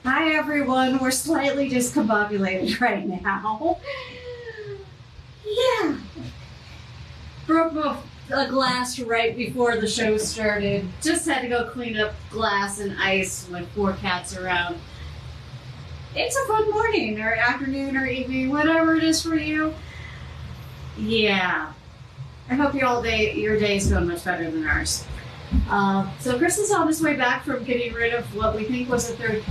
Hi everyone, we're slightly discombobulated right now. Yeah. Broke a glass right before the show started. Just had to go clean up glass and ice with 4 cats around. It's a fun morning or afternoon or evening, whatever it is for you. Yeah. I hope your day is going much better than ours. So Chris is on his way back from getting rid of what we think was a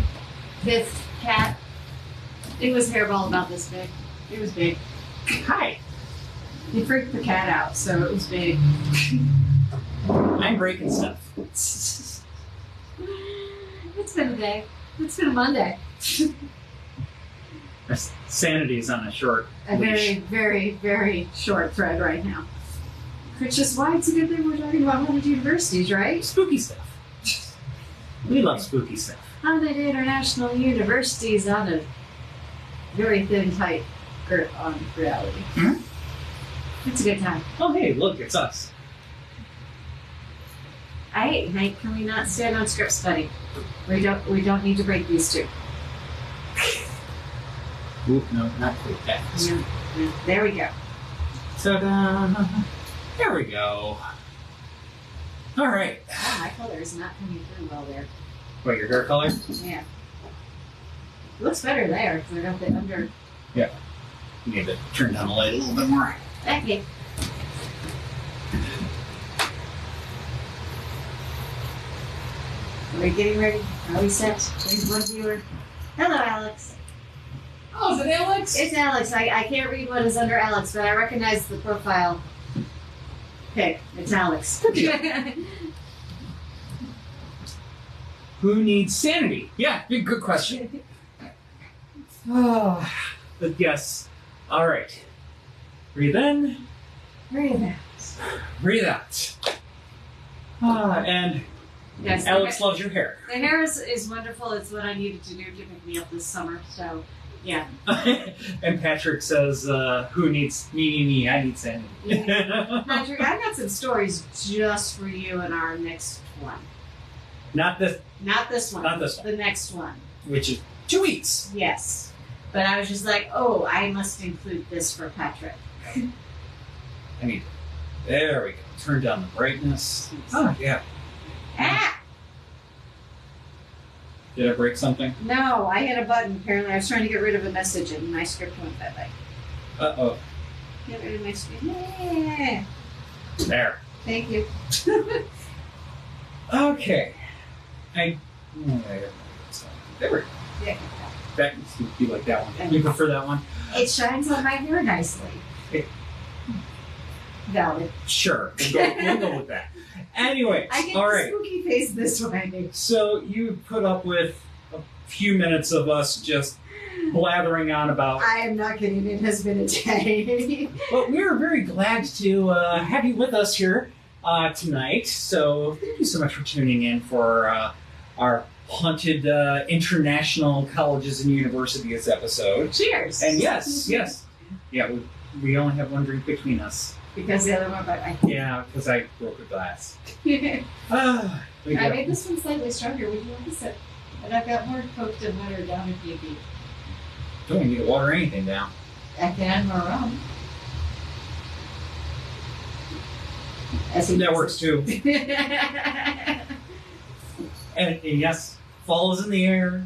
fifth cat. It was a hairball about this big. It was big. Hi. He freaked the cat out, so it was big. I'm breaking stuff. It's been a day. It's been a Monday. My sanity is on a short leash. Very, very, very short thread right now. Which is why it's a good thing we're talking about haunted universities, right? Spooky stuff. We love spooky stuff. Haunted international universities on a very thin, tight grip on reality. Hmm? It's a good time. Oh, hey, look, it's us. Hey, can we not stand on scripts, buddy? We don't need to break these two. Ooh, no, not quite that. Yeah. There we go. Ta-da! There we go. All right. Oh, my color is not coming through well there. What, your hair color? Yeah. It looks better there because I got the under. Yeah. You need to turn down the light a little bit more. Okay. Are we getting ready? Are we set? There's one viewer. Hello, Alex. Oh, is it Alex? It's Alex. I can't read what is under Alex, but I recognize the profile pic. It's Alex. Who needs sanity? Yeah, good question. Oh, but yes. All right. Breathe in. Breathe out. Breathe out. And Yes, Alex loves your hair. the hair is wonderful. It's what I needed to do to pick me up this summer. So, yeah. And Patrick says, who needs me? I need sanity. Yeah. Patrick, I've got some stories just for you in our next one. Not this One. Not this one. The next one. Which is 2 weeks. Yes. But I was just like, oh, I must include this for Patrick. There we go. Turn down the brightness. Oh, yeah. Ah! Did I break something? No, I hit a button. Apparently, I was trying to get rid of a message and my script went that way. Uh-oh. Get rid of my script. Yeah. There. Thank you. Okay. There we go. Yeah. That would be like that one. You prefer that one? It shines on my hair nicely. Valid. Sure. We'll go with that. Anyways, I get all the right. spooky face this way. So you put up with a few minutes of us just blathering on about. I am not kidding. It has been a day. Well, we are very glad to have you with us here tonight. So thank you so much for tuning in for our haunted international colleges and universities episode. Cheers. And yes. Yeah, we only have one drink between us. Because the other one, but I Yeah, because I broke a glass. I I made this one slightly stronger. Would you like a sip? And I've got more Coke and water down if you need. don't need to water anything down. I can add more rum. That works too. And yes, fall is in the air.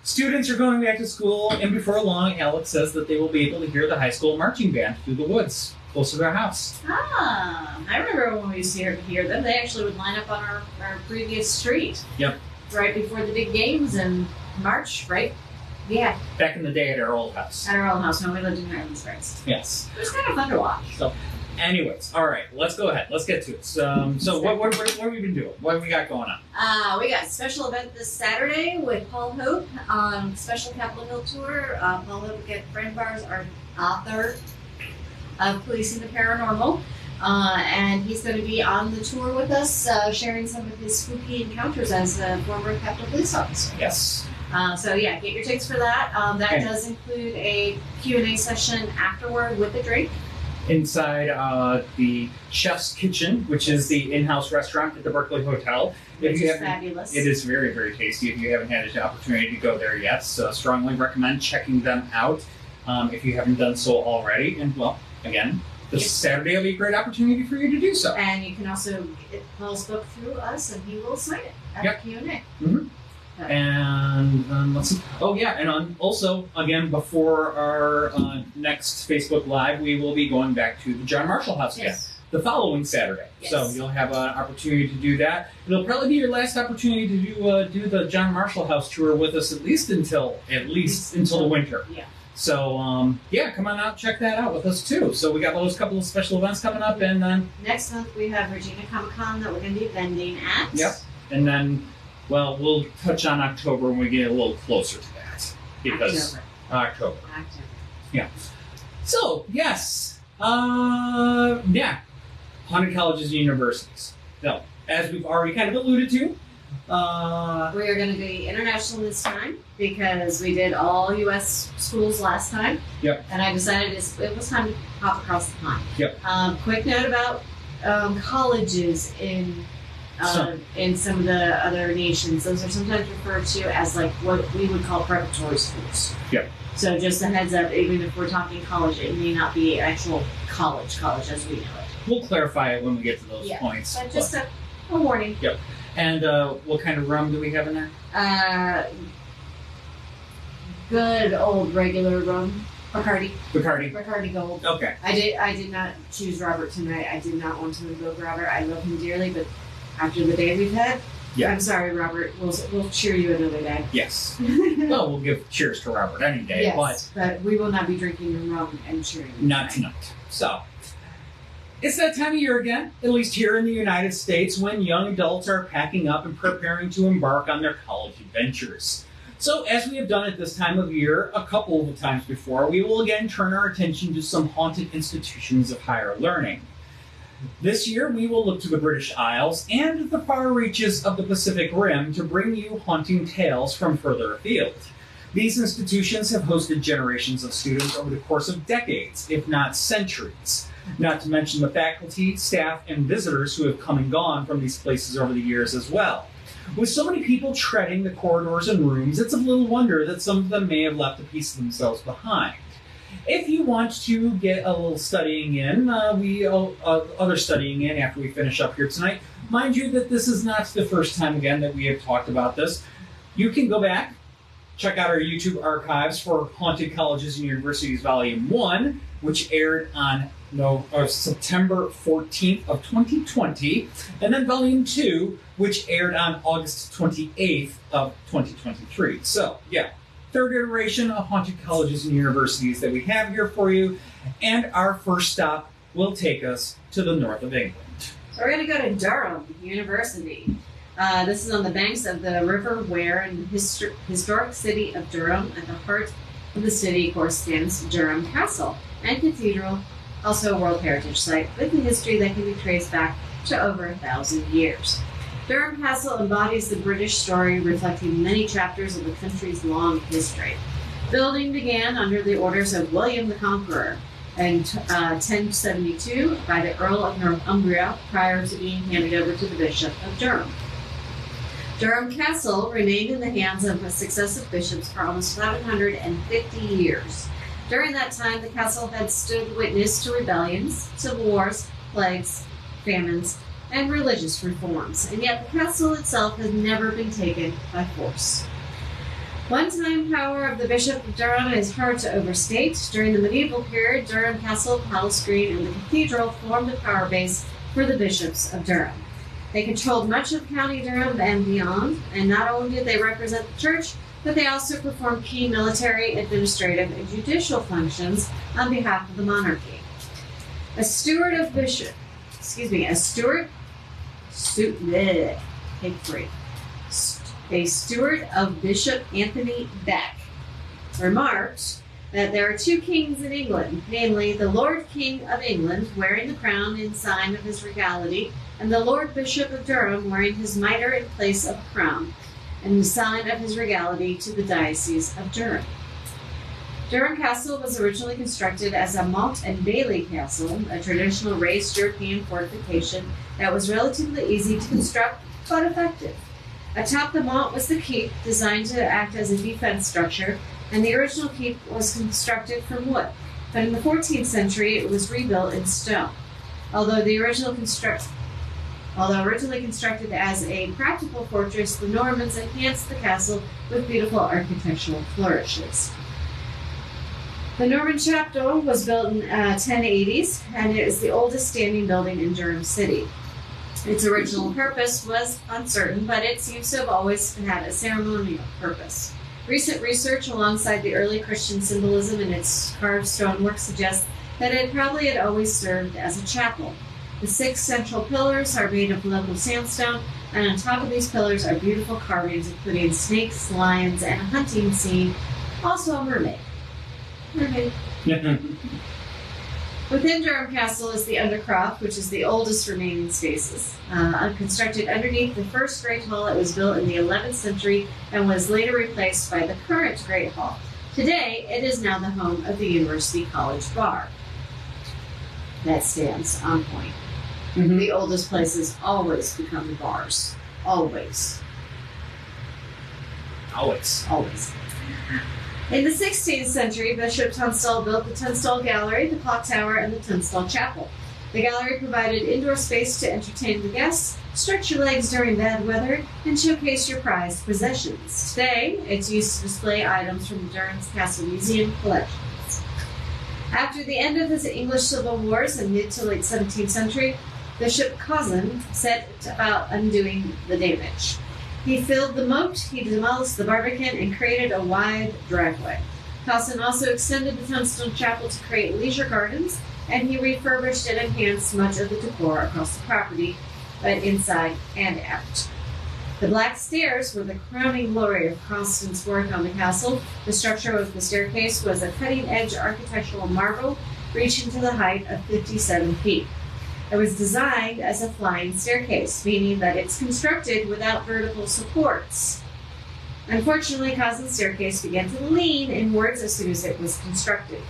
Students are going back to school, and before long, Alex says that they will be able to hear the high school marching band through the woods close to their house. I remember when we used to hear them. They actually would line up on our previous street. Yep. Right before the big games and march, right? Yeah, Back in the day at our old house. at our old house when we lived in Highland Springs. Yes. It was kind of fun to watch. So, anyways, all right, let's go ahead. Let's get to it. So what have we been doing? What have we got going on? We got a special event this Saturday with Paul Hope on Special Capitol Hill Tour. Paul Hope, again, friend of ours, our author of Policing the Paranormal. And he's going to be on the tour with us, sharing some of his spooky encounters as a former Capitol Police officer. Yes. So yeah, get your tickets for that. That Okay. does include a Q&A session afterward with a drink. inside the Chef's Kitchen, which is the in-house restaurant at the Berkeley Hotel. Which is fabulous. It is very, very tasty. If you haven't had an opportunity to go there yet, so strongly recommend checking them out if you haven't done so already. And, well, again, this Saturday will be a great opportunity for you to do so. And you can also get Paul's book through us, and he will sign it at the Q&A. Mm-hmm. And let's see. Oh, yeah, and also, again, before our next Facebook Live, we will be going back to the John Marshall House again. The following Saturday. Yes. So you'll have an opportunity to do that. It'll probably be your last opportunity to do the John Marshall House tour with us at least until the winter. Yeah. So come on out, check that out with us too. So we got those couple of special events coming up, and then next month we have Regina Comic Con that we're going to be vending at. Yep. And then, well, we'll touch on October when we get a little closer to that because October. Yeah. So yes. Haunted colleges and universities. So, as we've already kind of alluded to, we are going to be international this time because we did all U.S. schools last time. Yep. And I decided it was time to hop across the pond. Yep. Quick note about colleges in some of the other nations. Those are sometimes referred to as like what we would call preparatory schools. Yep. So just a heads up, even if we're talking college, it may not be actual college as we know it. We'll clarify it when we get to those points. But just a warning. Yep. And what kind of rum do we have in there? Good old regular rum. Bacardi Gold. Okay. I did not choose Robert tonight. I did not want to invoke Robert. I love him dearly, but after the day we've had, I'm sorry, Robert. We'll cheer you another day. Yes. Well, we'll give cheers to Robert any day. Yes, but we will not be drinking rum and cheering. Not tonight. So. It's that time of year again, at least here in the United States, when young adults are packing up and preparing to embark on their college adventures. So, as we have done at this time of year a couple of times before, we will again turn our attention to some haunted institutions of higher learning. This year, we will look to the British Isles and the far reaches of the Pacific Rim to bring you haunting tales from further afield. These institutions have hosted generations of students over the course of decades, if not centuries. Not to mention the faculty, staff, and visitors who have come and gone from these places over the years as well. With so many people treading the corridors and rooms, it's of little wonder that some of them may have left a piece of themselves behind. If you want to get a little studying in, other studying in after we finish up here tonight, mind you that this is not the first time again that we have talked about this. You can go back, check out our YouTube archives for Haunted Colleges and Universities Volume 1, which aired on September 14th of 2020, and then Volume 2, which aired on August 28th of 2023. So, third iteration of Haunted Colleges and Universities that we have here for you, and our first stop will take us to the north of England. So we're going to go to Durham University. This is on the banks of the River Wear in the historic city of Durham. At the heart of the city, of course, stands Durham Castle and Cathedral, also a World Heritage Site with a history that can be traced back to over 1,000 years. Durham Castle embodies the British story, reflecting many chapters of the country's long history. Building began under the orders of William the Conqueror in 1072 by the Earl of Northumbria prior to being handed over to the Bishop of Durham. Durham Castle remained in the hands of successive bishops for almost 750 years. During that time, the castle had stood witness to rebellions, civil wars, plagues, famines, and religious reforms, and yet the castle itself has never been taken by force. One-time power of the Bishop of Durham is hard to overstate. During the medieval period, Durham Castle, Palace Green, and the cathedral formed a power base for the bishops of Durham. They controlled much of County Durham and beyond, and not only did they represent the church, but they also performed key military, administrative, and judicial functions on behalf of the monarchy. A steward of Bishop Anthony Beck remarked that there are two kings in England, namely the Lord King of England, wearing the crown in sign of his regality, and the Lord Bishop of Durham, wearing his mitre in place of a crown, and the sign of his regality to the Diocese of Durham. Durham Castle was originally constructed as a motte and bailey castle, a traditional raised European fortification that was relatively easy to construct but effective. Atop the motte was the keep, designed to act as a defense structure, and the original keep was constructed from wood. But in the 14th century, it was rebuilt in stone. Although originally constructed as a practical fortress, the Normans enhanced the castle with beautiful architectural flourishes. The Norman chapel was built in 1080s, and it is the oldest standing building in Durham City. Its original purpose was uncertain, but it seems to have always had a ceremonial purpose. Recent research alongside the early Christian symbolism in its carved stonework suggests that it probably had always served as a chapel. The 6 central pillars are made of local sandstone, and on top of these pillars are beautiful carvings including snakes, lions, and a hunting scene, also a mermaid. Within Durham Castle is the Undercroft, which is the oldest remaining spaces. Constructed underneath the first Great Hall, it was built in the 11th century and was later replaced by the current Great Hall. Today, it is now the home of the University College Bar. That stands on point. Mm-hmm. The oldest places always become the bars. Always. Always. In the 16th century, Bishop Tunstall built the Tunstall Gallery, the Clock Tower, and the Tunstall Chapel. The gallery provided indoor space to entertain the guests, stretch your legs during bad weather, and showcase your prized possessions. Today, it's used to display items from the Durham Castle Museum collections. After the end of the English Civil Wars in mid to late 17th century, Bishop Cousin set about undoing the damage. He filled the moat, he demolished the barbican, and created a wide driveway. Cousin also extended the Tunstall Chapel to create leisure gardens, and he refurbished and enhanced much of the decor across the property, but inside and out. The Black Stairs were the crowning glory of Constance's work on the castle. The structure of the staircase was a cutting-edge architectural marvel, reaching to the height of 57 feet. It was designed as a flying staircase, meaning that it's constructed without vertical supports. Unfortunately, Cousin's staircase began to lean inwards as soon as it was constructed.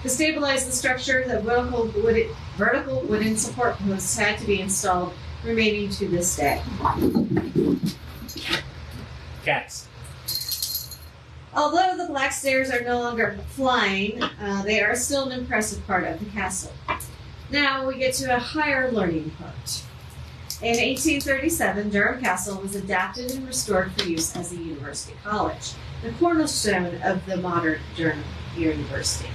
To stabilize the structure, the vertical wooden support posts had to be installed, remaining to this day. Cats. Although the Black Stairs are no longer flying, they are still an impressive part of the castle. Now we get to a higher learning part. In 1837, Durham Castle was adapted and restored for use as a university college, the cornerstone of the modern Durham University.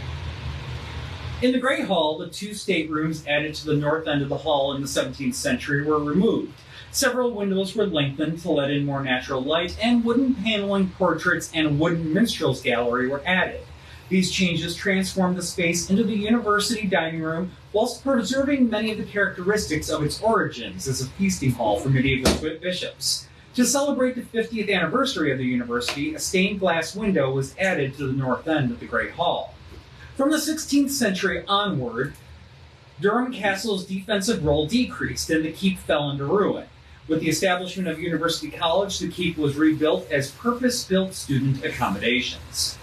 In the Great Hall, the 2 staterooms added to the north end of the hall in the 17th century were removed. Several windows were lengthened to let in more natural light, and wooden paneling portraits and a wooden minstrel's gallery were added. These changes transformed the space into the university dining room, whilst preserving many of the characteristics of its origins as a feasting hall for medieval bishops. To celebrate the 50th anniversary of the university, a stained glass window was added to the north end of the Great Hall. From the 16th century onward, Durham Castle's defensive role decreased and the keep fell into ruin. With the establishment of University College, the keep was rebuilt as purpose-built student accommodations.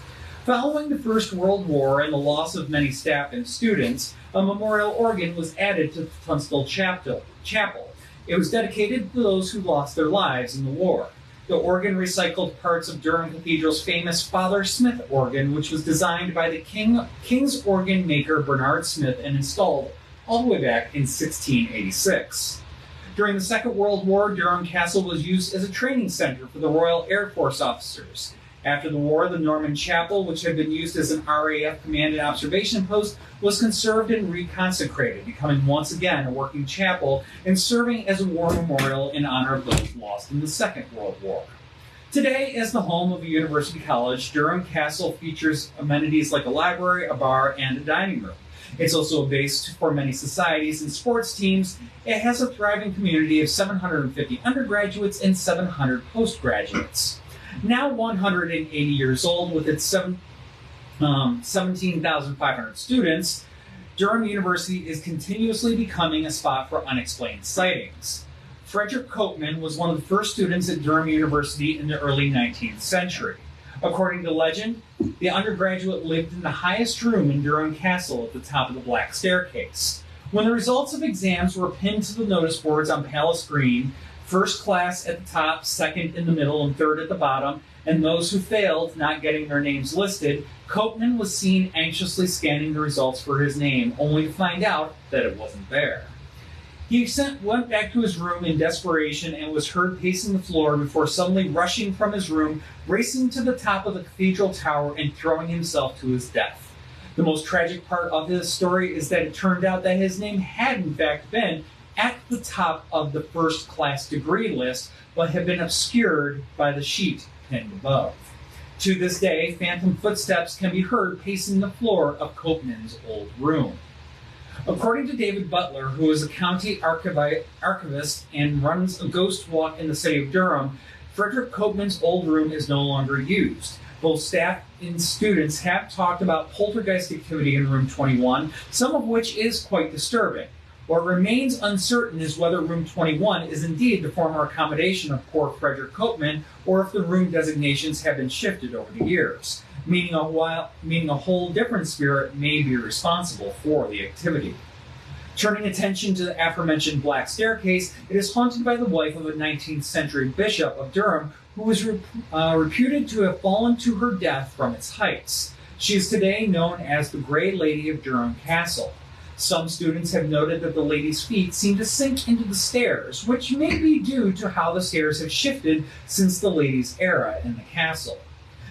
Following the First World War and the loss of many staff and students, a memorial organ was added to the Tunstall Chapel. It was dedicated to those who lost their lives in the war. The organ recycled parts of Durham Cathedral's famous Father Smith organ, which was designed by the King's organ maker Bernard Smith and installed all the way back in 1686. During the Second World War, Durham Castle was used as a training center for the Royal Air Force officers. After the war, the Norman Chapel, which had been used as an RAF command and observation post, was conserved and reconsecrated, becoming once again a working chapel and serving as a war memorial in honor of those lost in the Second World War. Today, as the home of a university college, Durham Castle features amenities like a library, a bar, and a dining room. It's also a base for many societies and sports teams. It has a thriving community of 750 undergraduates and 700 postgraduates. Now 180 years old with its 17,500 students, Durham University is continuously becoming a spot for unexplained sightings. Frederick Copeman was one of the first students at Durham University in the early 19th century. According to legend, the undergraduate lived in the highest room in Durham Castle at the top of the Black Staircase. When the results of exams were pinned to the notice boards on Palace Green, first class at the top, second in the middle, and third at the bottom, and those who failed, not getting their names listed, Copeman was seen anxiously scanning the results for his name, only to find out that it wasn't there. He went back to his room in desperation and was heard pacing the floor before suddenly rushing from his room, racing to the top of the cathedral tower and throwing himself to his death. The most tragic part of his story is that it turned out that his name had in fact been at the top of the first class degree list, but had been obscured by the sheet pinned above. To this day, phantom footsteps can be heard pacing the floor of Copeman's old room. According to David Butler, who is a county archivist and runs a ghost walk in the city of Durham, Frederick Copeman's old room is no longer used. Both staff and students have talked about poltergeist activity in room 21, some of which is quite disturbing. What remains uncertain is whether room 21 is indeed the former accommodation of poor Frederick Copeman, or if the room designations have been shifted over the years, meaning a whole different spirit may be responsible for the activity. Turning attention to the aforementioned Black Staircase, it is haunted by the wife of a 19th century bishop of Durham who was reputed to have fallen to her death from its heights. She is today known as the Grey Lady of Durham Castle. Some students have noted that the lady's feet seem to sink into the stairs, which may be due to how the stairs have shifted since the lady's era in the castle.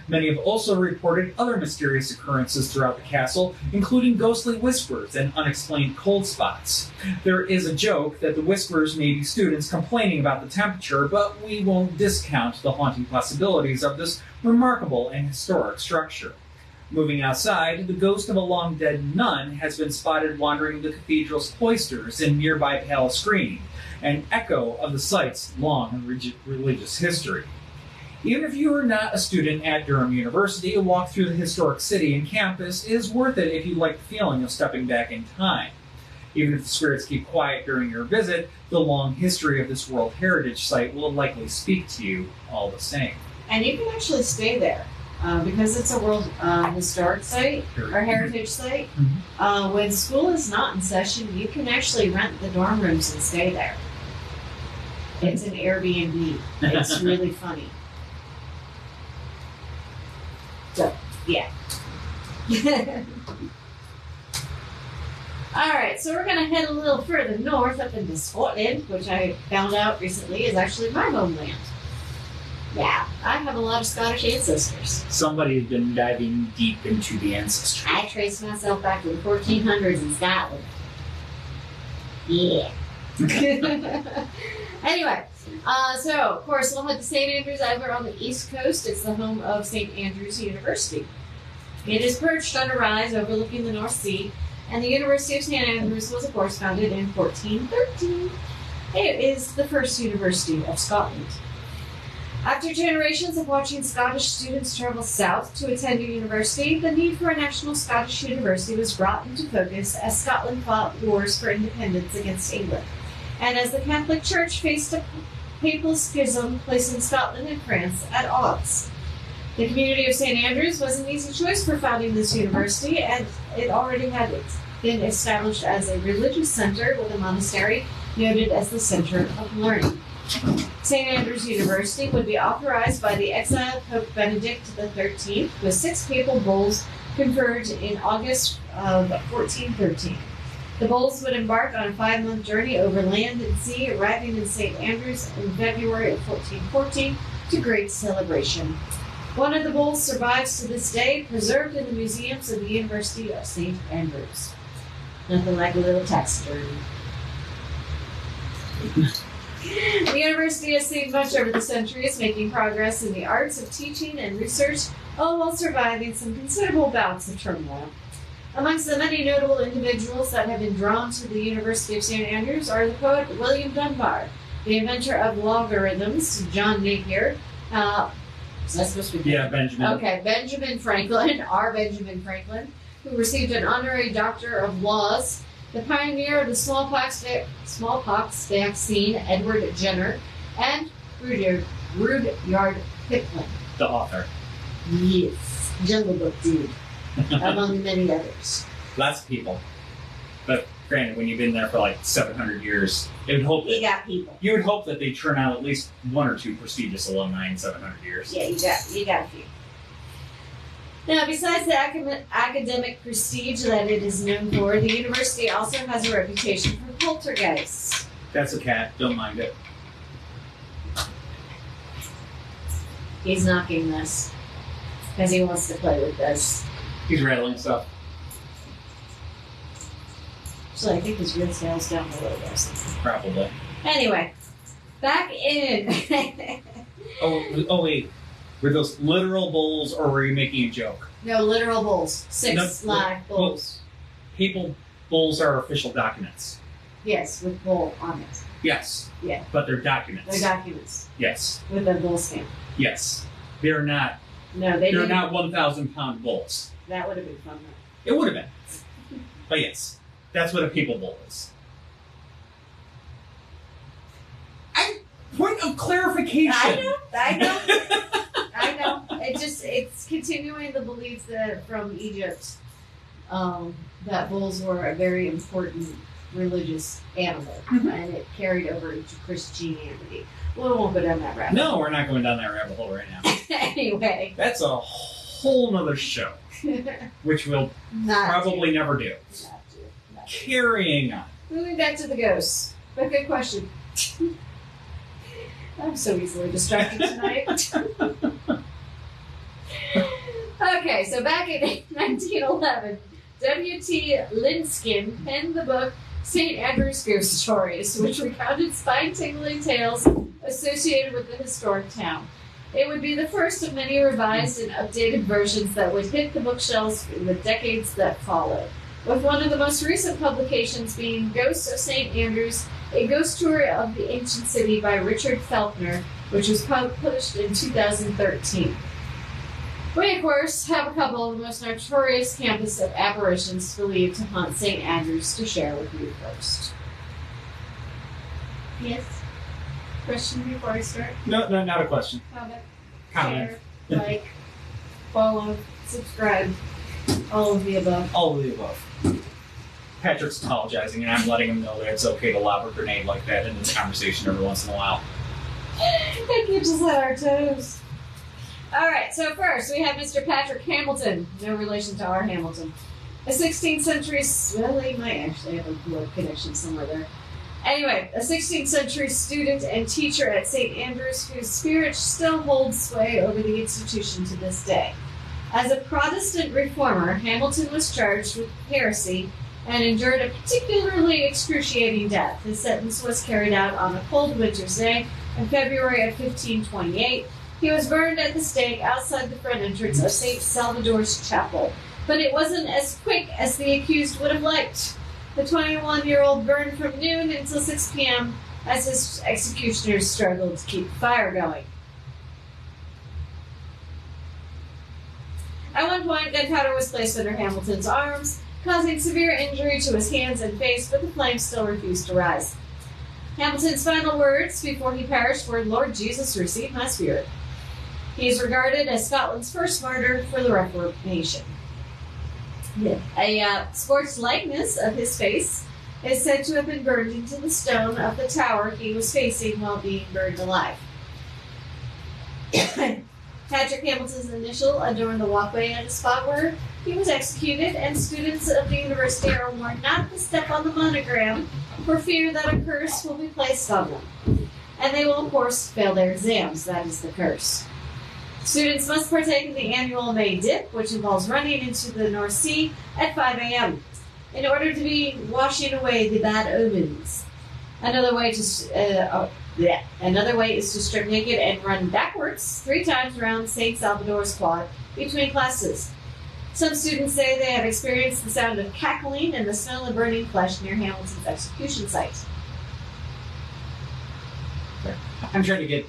Many have also reported other mysterious occurrences throughout the castle, including ghostly whispers and unexplained cold spots. There is a joke that the whispers may be students complaining about the temperature, but we won't discount the haunting possibilities of this remarkable and historic structure. Moving outside, the ghost of a long-dead nun has been spotted wandering the cathedral's cloisters in nearby Palace Green, an echo of the site's long religious history. Even if you are not a student at Durham University, a walk through the historic city and campus is worth it if you like the feeling of stepping back in time. Even if the spirits keep quiet during your visit, the long history of this World Heritage Site will likely speak to you all the same. And you can actually stay there. Because it's a World Historic Site, or Heritage Site, when school is not in session, you can actually rent the dorm rooms and stay there. It's an Airbnb. It's really funny. So, yeah. Alright, so we're going to head a little further north up into Scotland, which I found out recently is actually my homeland. Yeah, I have a lot of Scottish ancestors. Somebody's been diving deep into the ancestry. I trace myself back to the 1400s in Scotland. Yeah. Anyway, so, of course, we'll head to St. Andrews over on the East Coast. It's the home of St. Andrews University. It is perched on a rise overlooking the North Sea, and the University of St. Andrews was, of course, founded in 1413. It is the first university of Scotland. After generations of watching Scottish students travel south to attend a university, the need for a national Scottish university was brought into focus as Scotland fought wars for independence against England, and as the Catholic Church faced a papal schism placing Scotland and France at odds. The community of St. Andrews was an easy choice for founding this university, and it already had been established as a religious center with a monastery noted as the center of learning. St. Andrews University would be authorized by the exiled Pope Benedict XIII, with 6 papal bulls conferred in August of 1413. The bulls would embark on a 5-month journey over land and sea, arriving in St. Andrews in February of 1414 to great celebration. One of the bulls survives to this day, preserved in the museums of the University of St. Andrews. Nothing like a little taxidermy. The university has seen much over the centuries, making progress in the arts of teaching and research, all while surviving some considerable bouts of turmoil. Amongst the many notable individuals that have been drawn to the University of St. Andrews are the poet William Dunbar, the inventor of logarithms, John Napier, is that supposed to be? Yeah, Benjamin. Okay, Benjamin Franklin, R. Benjamin Franklin, who received an honorary Doctor of Laws, the pioneer of the smallpox vaccine, Edward Jenner, and Rudyard Kipling. The author. Yes. Jungle Book dude. Among many others. Lots of people. But granted, when you've been there for like 700 years, it would hope You that got people. you would hope that they turn out at least one or two prestigious alumni in 700 years. Yeah, you got a few. Now, besides the academic prestige that it is known for, the university also has a reputation for poltergeists. That's a cat. Don't mind it. He's knocking this because he wants to play with this. He's rattling stuff. So I think his real tail's down below there. Something. Probably. Anyway, back in. Oh wait. Were those literal bulls, or were you making a joke? No, literal bulls. Six No, live bulls. Bulls are official documents. Yes, with bull on it. Yes. Yeah. But they're documents. They're documents Yes. with a bull stamp. Yes. They're not. No, They're not 1,000-pound bulls. That would have been fun. It would have been. But yes, that's what a people bull is. Point of clarification. I know. It's continuing the belief that from Egypt, that bulls were a very important religious animal, and it carried over into Christianity. Well, we won't go down that rabbit No, we're not going down that rabbit hole right now. Anyway. That's a whole nother show, which we'll probably never do. Not to. Carrying on. Moving back to the ghosts. But good question. I'm so easily distracted tonight. Okay, so back in 1911, W.T. Linskin penned the book St. Andrew's Ghost Stories, which recounted spine-tingling tales associated with the historic town. It would be the first of many revised and updated versions that would hit the bookshelves in the decades that followed, with one of the most recent publications being Ghosts of St. Andrews, a ghost tour of the ancient city by Richard Faulkner, which was published in 2013. We, of course, have a couple of the most notorious campus of apparitions believed to haunt St. Andrews to share with you first. Yes? Question before I start? No, not a question. Comment. Comment. Share, like, follow, subscribe, all of the above. All of the above. Patrick's apologizing, and I'm letting him know that it's okay to lob a grenade like that in this conversation every once in a while. That keeps us on our toes. Alright, so first we have Mr. Patrick Hamilton, no relation to our Hamilton. A 16th century, well, he might actually have a blood connection somewhere there. Anyway, a 16th century student and teacher at St. Andrews whose spirit still holds sway over the institution to this day. As a Protestant reformer, Hamilton was charged with heresy and endured a particularly excruciating death. His sentence was carried out on a cold winter's day in February of 1528. He was burned at the stake outside the front entrance of St. Salvador's Chapel, but it wasn't as quick as the accused would have liked. The 21-year-old burned from noon until 6 p.m. as his executioners struggled to keep the fire going. At one point, gunpowder was placed under Hamilton's arms, causing severe injury to his hands and face, but the flames still refused to rise. Hamilton's final words before he perished were, "Lord Jesus, receive my spirit." He is regarded as Scotland's first martyr for the Reformation. A scorched likeness of his face is said to have been burned into the stone of the tower he was facing while being burned alive. Patrick Hamilton's initial adorned the walkway at the spot where he was executed, and students of the university are warned not to step on the monogram for fear that a curse will be placed on them. And they will, of course, fail their exams. That is the curse. Students must partake in the annual May Dip, which involves running into the North Sea at 5 a.m. in order to be washing away the bad omens. Another way is to strip naked and run backwards 3 times around St. Salvador's quad between classes. Some students say they have experienced the sound of cackling and the smell of burning flesh near Hamilton's execution site. I'm trying to get...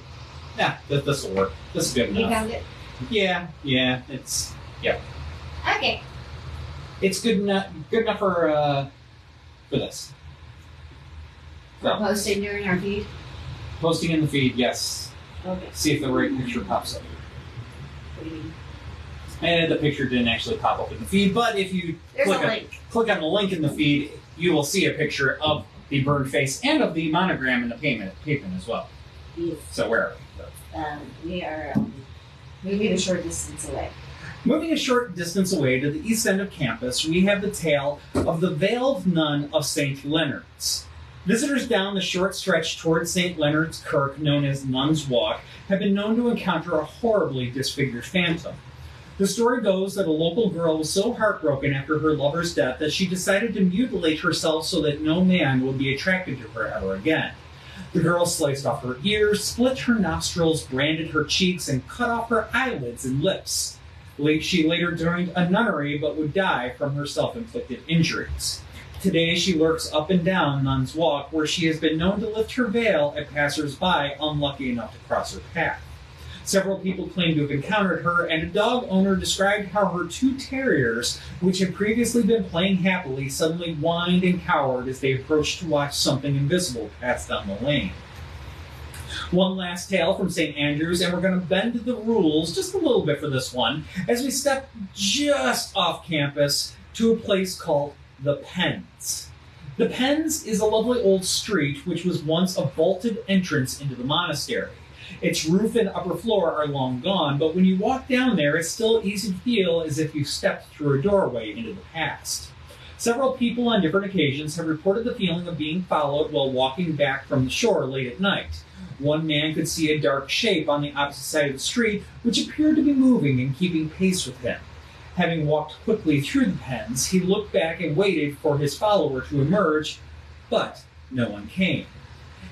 Yeah, this will work. This is good enough. You found it? Yeah, it's... Yeah. Okay. It's good enough for this. For posting during our feed? Posting in the feed, yes. Okay. See if the right picture pops up. Waiting. And the picture didn't actually pop up in the feed, but if you There's a link. click on the link in the feed, you will see a picture of the burned face and of the monogram in the pavement as well. Yes. So where are we? We are moving a short distance away. Moving a short distance away to the east end of campus, we have the tale of the Veiled Nun of St. Leonard's. Visitors down the short stretch towards St. Leonard's Kirk, known as Nun's Walk, have been known to encounter a horribly disfigured phantom. The story goes that a local girl was so heartbroken after her lover's death that she decided to mutilate herself so that no man would be attracted to her ever again. The girl sliced off her ears, split her nostrils, branded her cheeks, and cut off her eyelids and lips. She later joined a nunnery but would die from her self-inflicted injuries. Today she lurks up and down Nun's Walk, where she has been known to lift her veil at passers-by unlucky enough to cross her path. Several people claim to have encountered her, and a dog owner described how her two terriers, which had previously been playing happily, suddenly whined and cowered as they approached to watch something invisible pass down the lane. One last tale from St. Andrews, and we're going to bend the rules just a little bit for this one, as we step just off campus to a place called The Pens. The Pens is a lovely old street which was once a vaulted entrance into the monastery. Its roof and upper floor are long gone, but when you walk down there, it's still easy to feel as if you stepped through a doorway into the past. Several people on different occasions have reported the feeling of being followed while walking back from the shore late at night. One man could see a dark shape on the opposite side of the street, which appeared to be moving and keeping pace with him. Having walked quickly through the Pens, he looked back and waited for his follower to emerge, but no one came.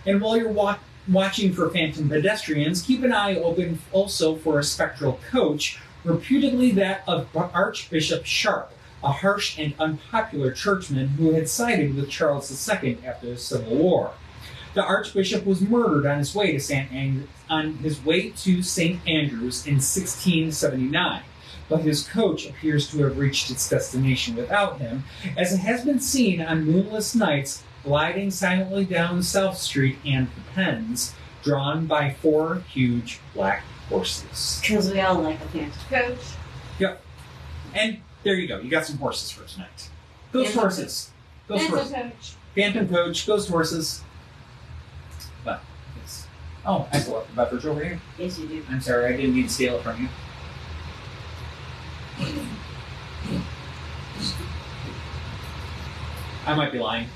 And while you're watching for phantom pedestrians, keep an eye open also for a spectral coach, reputedly that of Archbishop Sharp, a harsh and unpopular churchman who had sided with Charles II after the Civil War. The Archbishop was murdered on his way to St. Andrews in 1679, but his coach appears to have reached its destination without him, as it has been seen on moonless nights gliding silently down South Street and the Pens, drawn by 4 huge black horses. Because we all like a phantom coach. Yep. And there you go. You got some horses for tonight. Ghost horses. Ghost horses. Coach. Phantom coach. Ghost horses. But, yes. Oh, I still have the beverage over here. Yes, you do. I'm sorry. I didn't mean to steal it from you. I might be lying.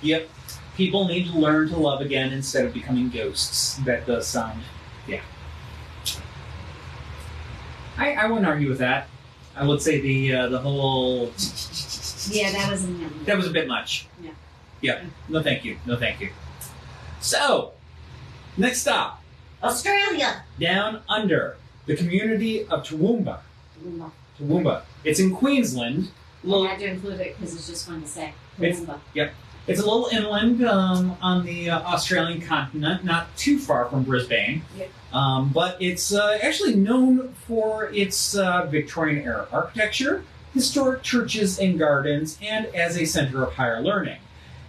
Yep. People need to learn to love again instead of becoming ghosts. That does sound, yeah. I wouldn't argue with that. I would say the whole. Yeah, that was in That was a bit much. Yeah. Yeah. No, thank you. No, thank you. So, next stop. Australia. Down under, the community of Toowoomba. Toowoomba. It's in Queensland. I had to include it because it's just fun to say. Yep. It's a little inland on the Australian continent, not too far from Brisbane. Yep. But it's actually known for its Victorian-era architecture, historic churches and gardens, and as a center of higher learning.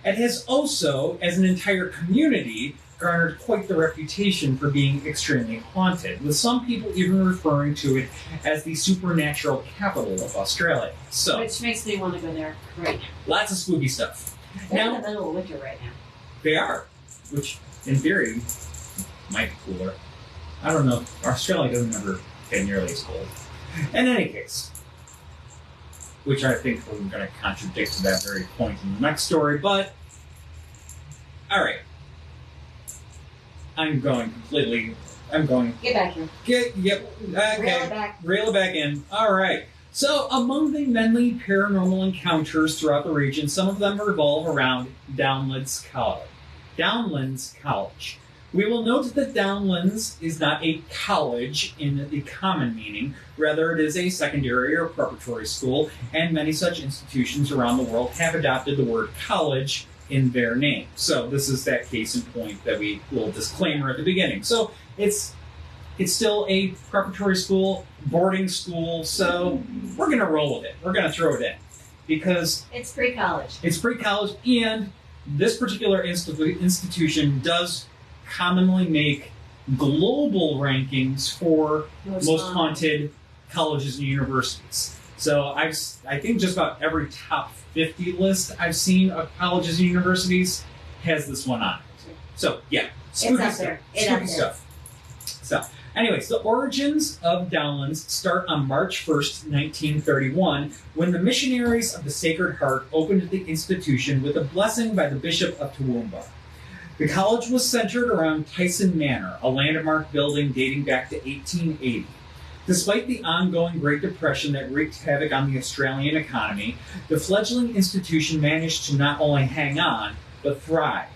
It has also, as an entire community, garnered quite the reputation for being extremely haunted, with some people even referring to it as the supernatural capital of Australia. So, which makes me want to go there right now. lots of spooky stuff. They're Now, in the middle of winter right now. they are, which in theory might be cooler. I don't know. Australia doesn't ever get nearly as cold. In any case, which I think we're going to contradict to that very point in the next story, but all right. I'm going. Get back here. Yep. Okay. Reel it back. Reel it back in. All right. So, among the many paranormal encounters throughout the region, some of them revolve around Downlands College. We will note that Downlands is not a college in the common meaning. Rather, it is a secondary or preparatory school, and many such institutions around the world have adopted the word college in their name. So this is that case in point that we will disclaimer at the beginning. So it's still a preparatory school, boarding school, so we're going to roll with it. We're going to throw it in. because It's pre-college. it's pre-college, and this particular institution does commonly make global rankings for most haunted colleges and universities. So I think just about every top 50 list I've seen of colleges and universities has this one on it. So yeah, spooky It's up stuff. there. It's Spooky up there. stuff. So anyways, the origins of Downlands start on March 1st, 1931, when the missionaries of the Sacred Heart opened the institution with a blessing by the Bishop of Toowoomba. The college was centered around Tyson Manor, a landmark building dating back to 1880. Despite the ongoing Great Depression that wreaked havoc on the Australian economy, the fledgling institution managed to not only hang on, but thrive.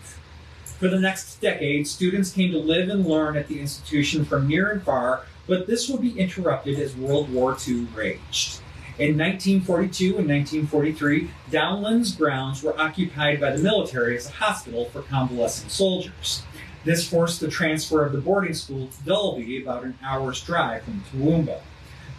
For the next decade, students came to live and learn at the institution from near and far, but this would be interrupted as World War II raged. In 1942 and 1943, Downlands grounds were occupied by the military as a hospital for convalescing soldiers. This forced the transfer of the boarding school to Dulby, about an hour's drive from Toowoomba.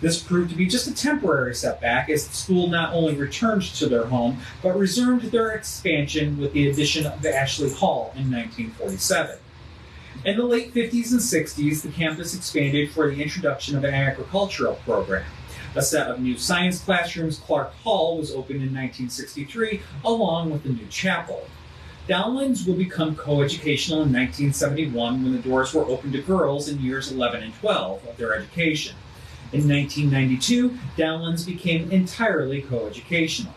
This proved to be just a temporary setback, as the school not only returned to their home, but resumed their expansion with the addition of the Ashley Hall in 1947. In the late 50s and 60s, the campus expanded for the introduction of an agricultural program. A set of new science classrooms, Clark Hall, was opened in 1963, along with a new chapel. Downlands will become coeducational in 1971 when the doors were opened to girls in years 11 and 12 of their education. In 1992, Downlands became entirely coeducational.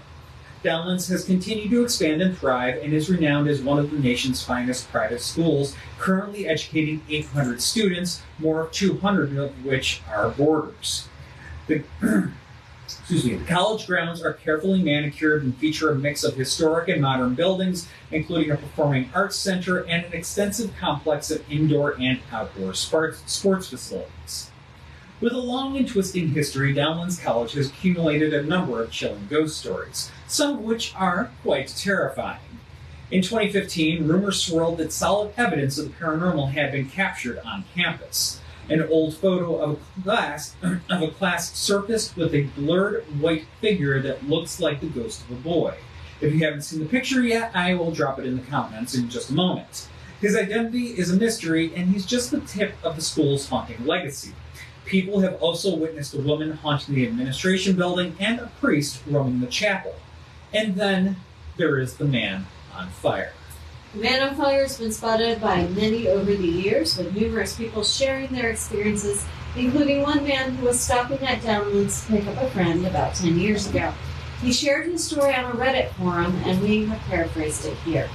Downlands has continued to expand and thrive and is renowned as one of the nation's finest private schools, currently educating 800 students, more of 200 of which are boarders. The college grounds are carefully manicured and feature a mix of historic and modern buildings, including a performing arts center and an extensive complex of indoor and outdoor sports facilities. With a long and twisting history, Downlands College has accumulated a number of chilling ghost stories, some of which are quite terrifying. In 2015, rumors swirled that solid evidence of the paranormal had been captured on campus. An old photo of a class surfaced with a blurred white figure that looks like the ghost of a boy. If you haven't seen the picture yet, I will drop it in the comments in just a moment. His identity is a mystery, and he's just the tip of the school's haunting legacy. People have also witnessed a woman haunting the administration building and a priest roaming the chapel. And then there is the man on fire. The man on fire has been spotted by many over the years, with numerous people sharing their experiences, including one man who was stopping at Downlands to pick up a friend about 10 years ago. He shared his story on a Reddit forum, and we have paraphrased it here.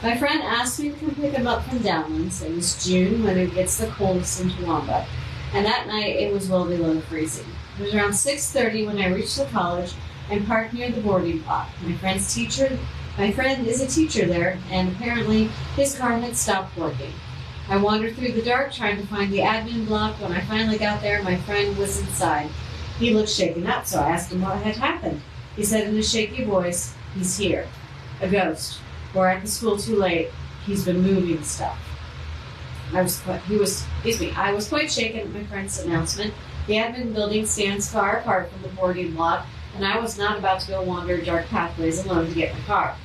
My friend asked me to come pick him up from Downlands. It was June, when it gets the coldest in Toowoomba, and that night it was well below freezing. It was around 6:30 when I reached the college and parked near the boarding block. My friend is a teacher there, and apparently his car had stopped working. I wandered through the dark trying to find the admin block. When I finally got there, my friend was inside. He looked shaken up, so I asked him what had happened. He said in a shaky voice, "He's here. A ghost. We're at the school too late. He's been moving stuff." I was quite shaken at my friend's announcement. The admin building stands far apart from the boarding block, and I was not about to go wander dark pathways alone to get my car.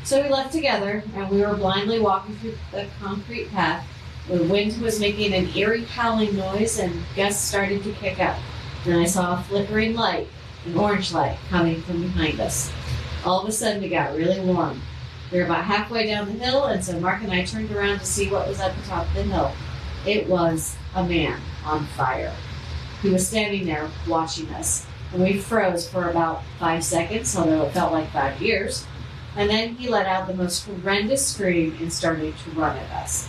So we left together, and we were blindly walking through the concrete path. The wind was making an eerie howling noise, and gusts started to kick up. Then I saw a flickering light, an orange light, coming from behind us. All of a sudden, it got really warm. We were about halfway down the hill, and so Mark and I turned around to see what was at the top of the hill. It was a man on fire. He was standing there watching us, and we froze for about 5 seconds, although it felt like 5 years. And then he let out the most horrendous scream and started to run at us.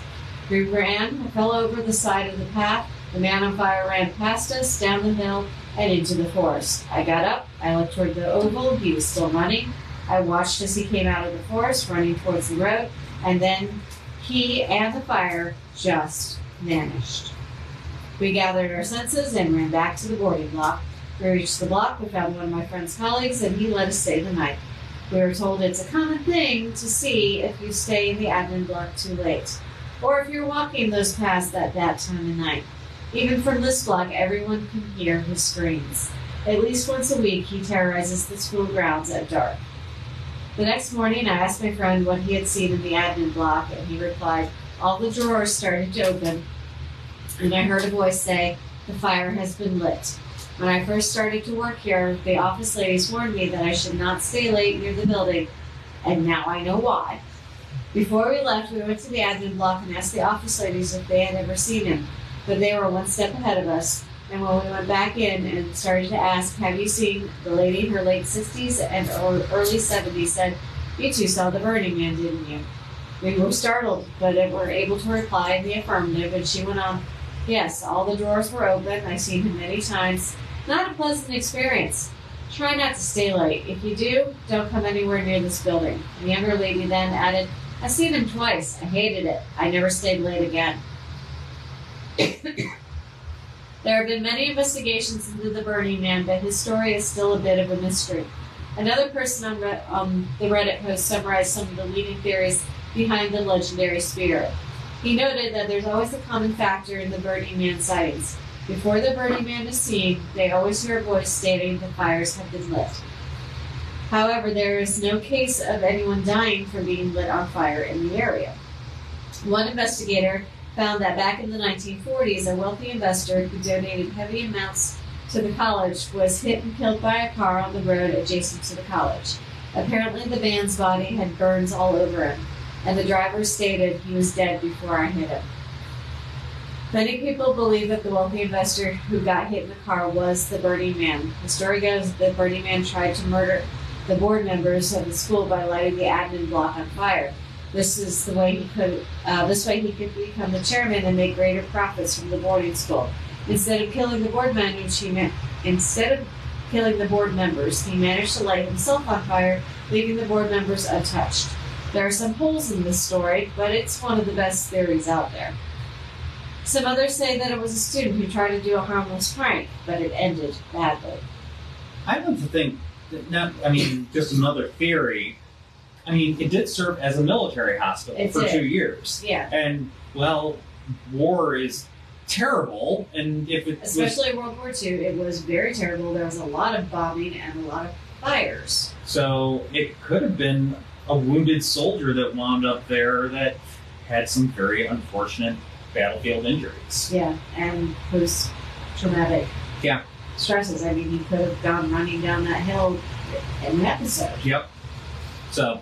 We ran, I fell over the side of the path. The man on fire ran past us, down the hill, and into the forest. I got up, I looked toward the oval, he was still running. I watched as he came out of the forest, running towards the road, and then he and the fire just vanished. We gathered our senses and ran back to the boarding block. We reached the block, we found one of my friend's colleagues, and he let us stay the night. We were told it's a common thing to see if you stay in the admin block too late, or if you're walking those paths at that time of night. Even from this block, everyone can hear his screams. At least once a week, he terrorizes the school grounds at dark. The next morning, I asked my friend what he had seen in the admin block, and he replied, all the drawers started to open, and I heard a voice say, the fire has been lit. When I first started to work here, the office ladies warned me that I should not stay late near the building, and now I know why. Before we left, we went to the admin block and asked the office ladies if they had ever seen him, but they were one step ahead of us. And when we went back in and started to ask, have you seen the lady in her late 60s and early 70s, said, you two saw the Burning Man, didn't you? We were startled, but were able to reply in the affirmative, and she went on, yes, all the drawers were open. I've seen him many times. Not a pleasant experience. Try not to stay late. If you do, don't come anywhere near this building. The younger lady then added, I've seen him twice. I hated it. I never stayed late again. There have been many investigations into the Burning Man, but his story is still a bit of a mystery. Another person on the Reddit post summarized some of the leading theories behind the legendary spirit. He noted that there's always a common factor in the Burning Man sightings. Before the Burning Man is seen, they always hear a voice stating the fires have been lit. However, there is no case of anyone dying from being lit on fire in the area. One investigator found that back in the 1940s, a wealthy investor who donated heavy amounts to the college was hit and killed by a car on the road adjacent to the college. Apparently, the man's body had burns all over him, and the driver stated he was dead before I hit him. Many people believe that the wealthy investor who got hit in the car was the Burning Man. The story goes that the Burning Man tried to murder the board members of the school by lighting the admin block on fire. This way he could become the chairman and make greater profits from the boarding school. Instead of killing the board members, he managed to light himself on fire, leaving the board members untouched. There are some holes in this story, but it's one of the best theories out there. Some others say that it was a student who tried to do a harmless prank, but it ended badly. I like to think that, just another theory. It did serve as a military hospital for 2 years. Yeah. And, well, war is terrible, and especially World War II, it was very terrible. There was a lot of bombing and a lot of fires. So it could have been a wounded soldier that wound up there that had some very unfortunate battlefield injuries. Yeah, and post-traumatic stresses. He could have gone running down that hill in an episode. Yep. So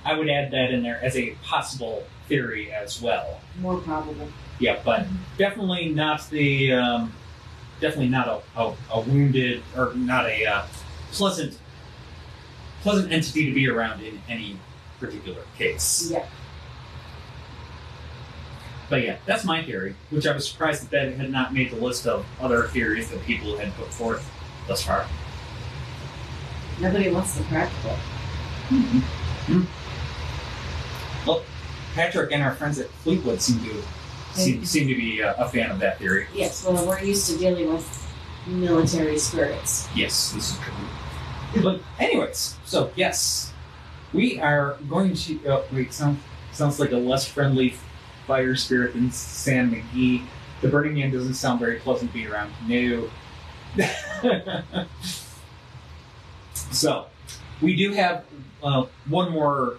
I would add that in there as a possible theory as well. More probable. Yeah, but definitely not a wounded or not a pleasant entity to be around in any particular case. Yeah. But yeah, that's my theory, which I was surprised that had not made the list of other theories that people had put forth thus far. Nobody wants the practical. Mm-hmm. Well, Patrick and our friends at Fleetwood seem to be a fan of that theory. Yes, well, we're used to dealing with military spirits. Yes, this is true. But anyways, so yes, we are going to. Oh, wait, sounds like a less friendly fire spirit than Sam McGee. The Burning Man doesn't sound very pleasant to be around. No. So, we do have one more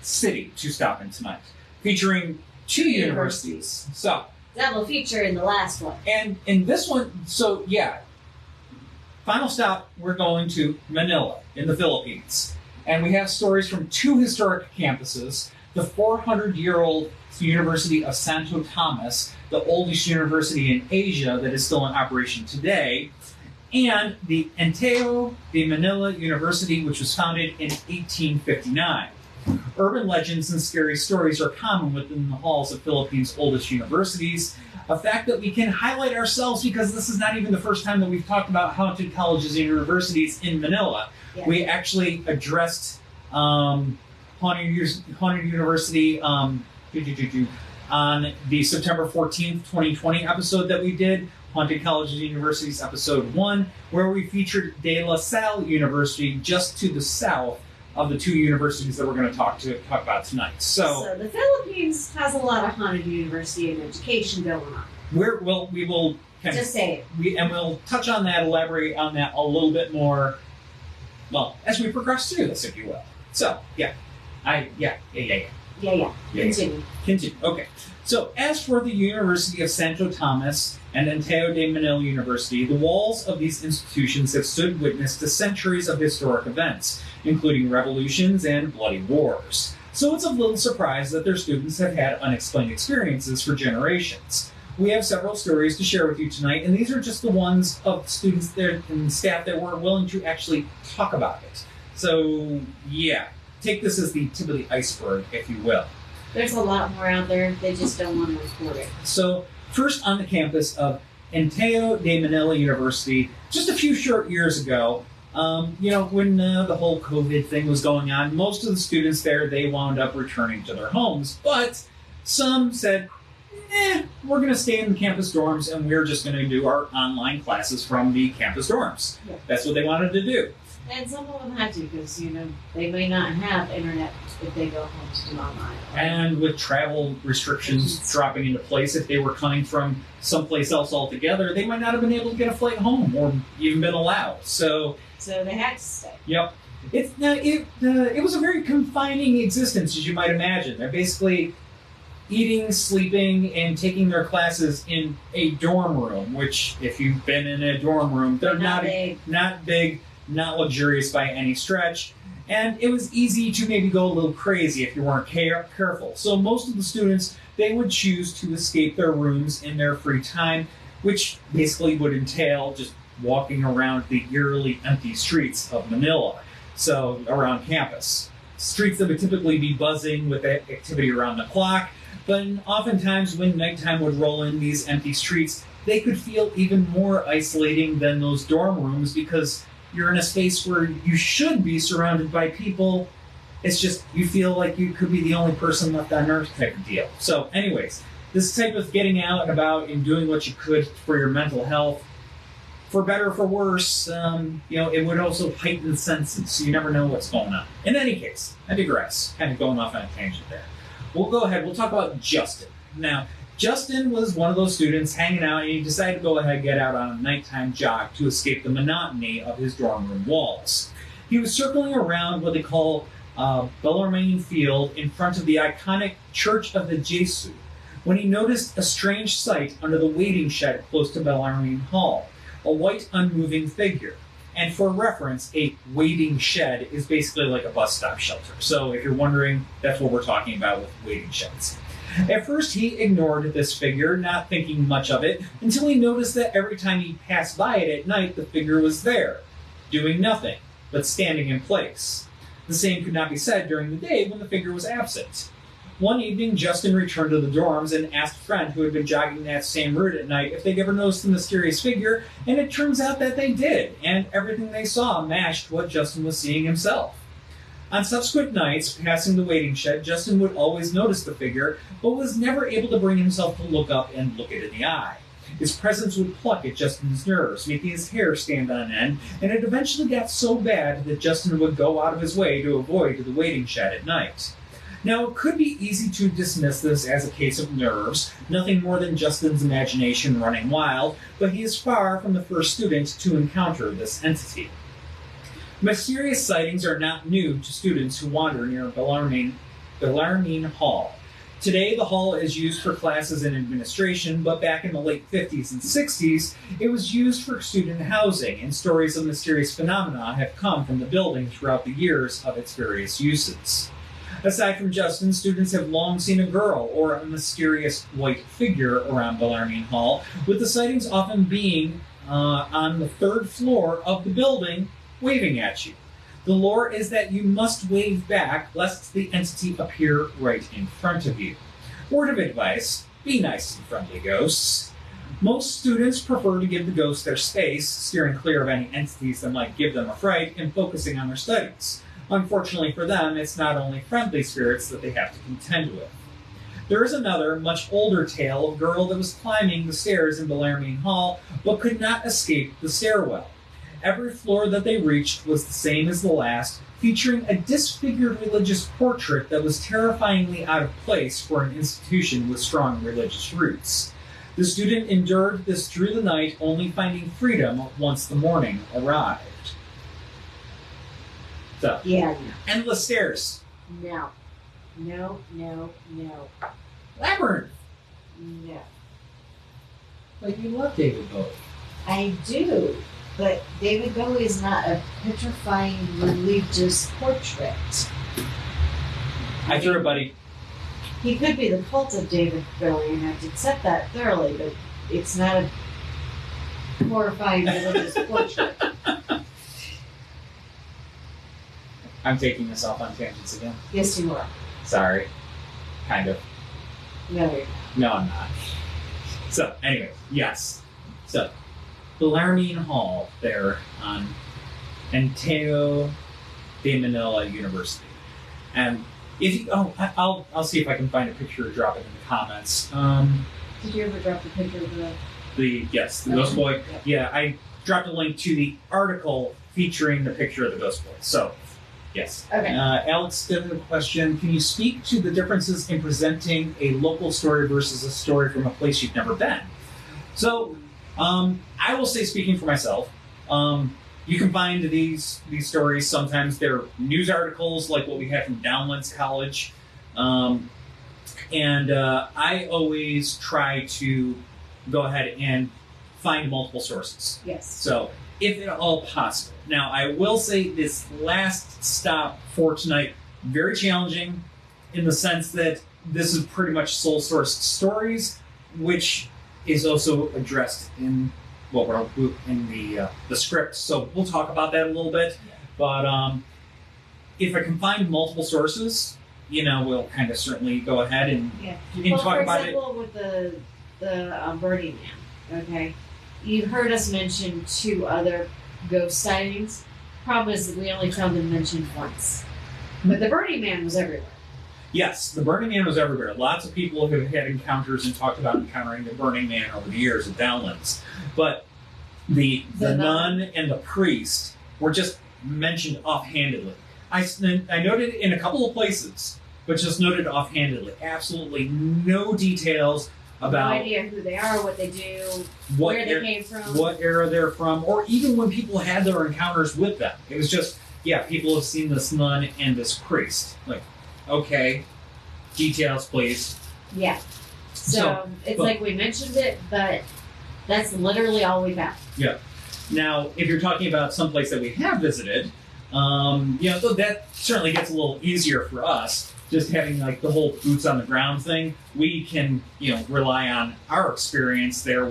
city to stop in tonight, featuring 2 universities. So, double feature in the last one. And in this one, so yeah, final stop, we're going to Manila in the Philippines. And we have stories from 2 historic campuses, the 400-year-old University of Santo Tomas, the oldest university in Asia that is still in operation today, and the Anteo de Manila University, which was founded in 1859. Urban legends and scary stories are common within the halls of Philippines' oldest universities, a fact that we can highlight ourselves because this is not even the first time that we've talked about haunted colleges and universities in Manila. Yeah. We actually addressed Haunted University on the September 14th, 2020 episode that we did, Haunted Colleges and Universities episode 1, where we featured De La Salle University just to the south of the 2 universities that we're going to talk about tonight. So the Philippines has a lot of haunted university and education going on. We will Just say it. And we'll touch on that, elaborate on that a little bit more, well, as we progress through this, if you will. So, yeah. Yeah. Continue. Okay. So, as for the University of Santo Thomas and Anteo de Manila University, the walls of these institutions have stood witness to centuries of historic events, including revolutions and bloody wars. So it's of little surprise that their students have had unexplained experiences for generations. We have several stories to share with you tonight, and these are just the ones of students there and staff that were willing to actually talk about it. So, yeah, take this as the tip of the iceberg, if you will. There's a lot more out there. They just don't want to report it. So, first on the campus of Anteo de Manila University, just a few short years ago, when the whole COVID thing was going on, most of the students there, they wound up returning to their homes. But some said, we're going to stay in the campus dorms and we're just going to do our online classes from the campus dorms. Yeah. That's what they wanted to do. And some of them had to because, they may not have internet if they go home to do online. And with travel restrictions dropping into place, if they were coming from someplace else altogether, they might not have been able to get a flight home or even been allowed. So they had to stay. Yep. It was a very confining existence, as you might imagine. They're basically eating, sleeping, and taking their classes in a dorm room, which, if you've been in a dorm room, they're not big, not luxurious by any stretch. And it was easy to maybe go a little crazy if you weren't careful. So most of the students, they would choose to escape their rooms in their free time, which basically would entail just walking around the eerily empty streets of Manila, so around campus. Streets that would typically be buzzing with activity around the clock, but oftentimes when nighttime would roll in these empty streets, they could feel even more isolating than those dorm rooms because you're in a space where you should be surrounded by people. It's just, you feel like you could be the only person left on earth type of deal. So anyways, this type of getting out and about and doing what you could for your mental health, for better or for worse, it would also heighten the senses, so you never know what's going on. In any case, I digress, kind of going off on a tangent there. We'll go ahead, we'll talk about Justin. Now, Justin was one of those students hanging out, and he decided to go ahead and get out on a nighttime jog to escape the monotony of his dorm room walls. He was circling around what they call Bellarmine Field in front of the iconic Church of the Jesu when he noticed a strange sight under the waiting shed close to Bellarmine Hall. A white, unmoving figure. And for reference, a waiting shed is basically like a bus stop shelter. So if you're wondering, that's what we're talking about with waiting sheds. At first, he ignored this figure, not thinking much of it, until he noticed that every time he passed by it at night, the figure was there, doing nothing, but standing in place. The same could not be said during the day when the figure was absent. One evening, Justin returned to the dorms and asked a friend who had been jogging that same route at night if they'd ever noticed the mysterious figure, and it turns out that they did, and everything they saw matched what Justin was seeing himself. On subsequent nights, passing the waiting shed, Justin would always notice the figure, but was never able to bring himself to look up and look it in the eye. His presence would pluck at Justin's nerves, making his hair stand on end, and it eventually got so bad that Justin would go out of his way to avoid the waiting shed at night. Now, it could be easy to dismiss this as a case of nerves, nothing more than Justin's imagination running wild, but he is far from the first student to encounter this entity. Mysterious sightings are not new to students who wander near Bellarmine Hall. Today, the hall is used for classes in administration, but back in the late 50s and 60s, it was used for student housing, and stories of mysterious phenomena have come from the building throughout the years of its various uses. Aside from Justin, students have long seen a girl or a mysterious white figure around Bellarmine Hall, with the sightings often being on the third floor of the building, waving at you. The lore is that you must wave back lest the entity appear right in front of you. Word of advice, be nice and friendly ghosts. Most students prefer to give the ghosts their space, steering clear of any entities that might give them a fright and focusing on their studies. Unfortunately for them, it's not only friendly spirits that they have to contend with. There is another, much older tale of a girl that was climbing the stairs in Bellarmine Hall, but could not escape the stairwell. Every floor that they reached was the same as the last, featuring a disfigured religious portrait that was terrifyingly out of place for an institution with strong religious roots. The student endured this through the night, only finding freedom once the morning arrived. So, Yeah, endless stairs. no. No, no, no, Labyrinth. no. Like you love David Bowie. I do, but David Bowie is not a petrifying religious portrait. I threw it, buddy. He could be the cult of David Bowie, and I'd accept that thoroughly, but it's not a horrifying religious portrait. I'm taking us off on tangents again. Yes, you are. Sorry. Kind of. No, you're not. No, I'm not. So, anyway, yes. So, Bellarmine Hall there on Anteo de Manila University. And if you, I'll see if I can find a picture or drop it in the comments. Did you ever drop the picture of the... The Ghost Boy. Yeah, I dropped a link to the article featuring the picture of the Ghost Boy. So, yes. Okay. Alex did a question. Can you speak to the differences in presenting a local story versus a story from a place you've never been? So, I will say, speaking for myself, you can find these stories. Sometimes they're news articles, like what we had from Downlands College. And I always try to go ahead and find multiple sources. Yes. So, if at all possible. Now, I will say this last stop for tonight, very challenging in the sense that this is pretty much sole-sourced stories, which is also addressed in what we're in the script. So we'll talk about that a little bit. Yeah. But if I can find multiple sources, we'll kind of certainly go ahead and talk about it. For example, with the Burning Man, okay? You've heard us mention 2 other ghost sightings. Problem is that we only found them mentioned once. But the Burning Man was everywhere. Yes, the Burning Man was everywhere. Lots of people have had encounters and talked about encountering the Burning Man over the years at Downlands. But the nun and the priest were just mentioned offhandedly. I noted in a couple of places, but just noted offhandedly. Absolutely no details about... No idea who they are, what they do, where they came from. What era they're from, or even when people had their encounters with them. It was just, people have seen this nun and this priest. Like, okay, details, please. Yeah. So it's like we mentioned it, but that's literally all we found. Yeah. Now, if you're talking about someplace that we have visited, that certainly gets a little easier for us. Just having like the whole boots on the ground thing, we can, rely on our experience there,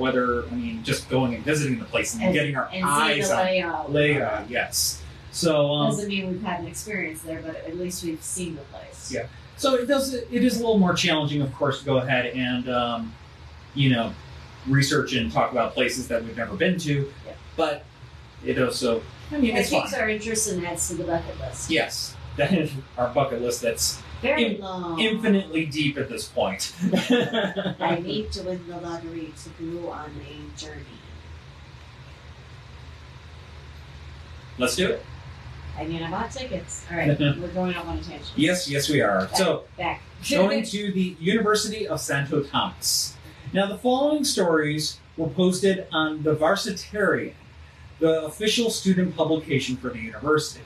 just going and visiting the place and getting our eyes on layout. Yes. So doesn't mean we've had an experience there, but at least we've seen the place. Yeah. So it is a little more challenging, of course, to go ahead and research and talk about places that we've never been to. Yeah. But it also, it takes our interest and adds to the bucket list. Yes. That is our bucket list that's very long. Infinitely deep at this point. I need to win the lottery to go on a journey. Let's do it. I bought tickets. All right, we're going off on a tangent. Yes, we are. Back. Going to the University of Santo Tomas. Now, the following stories were posted on the Varsitarian, the official student publication for the university.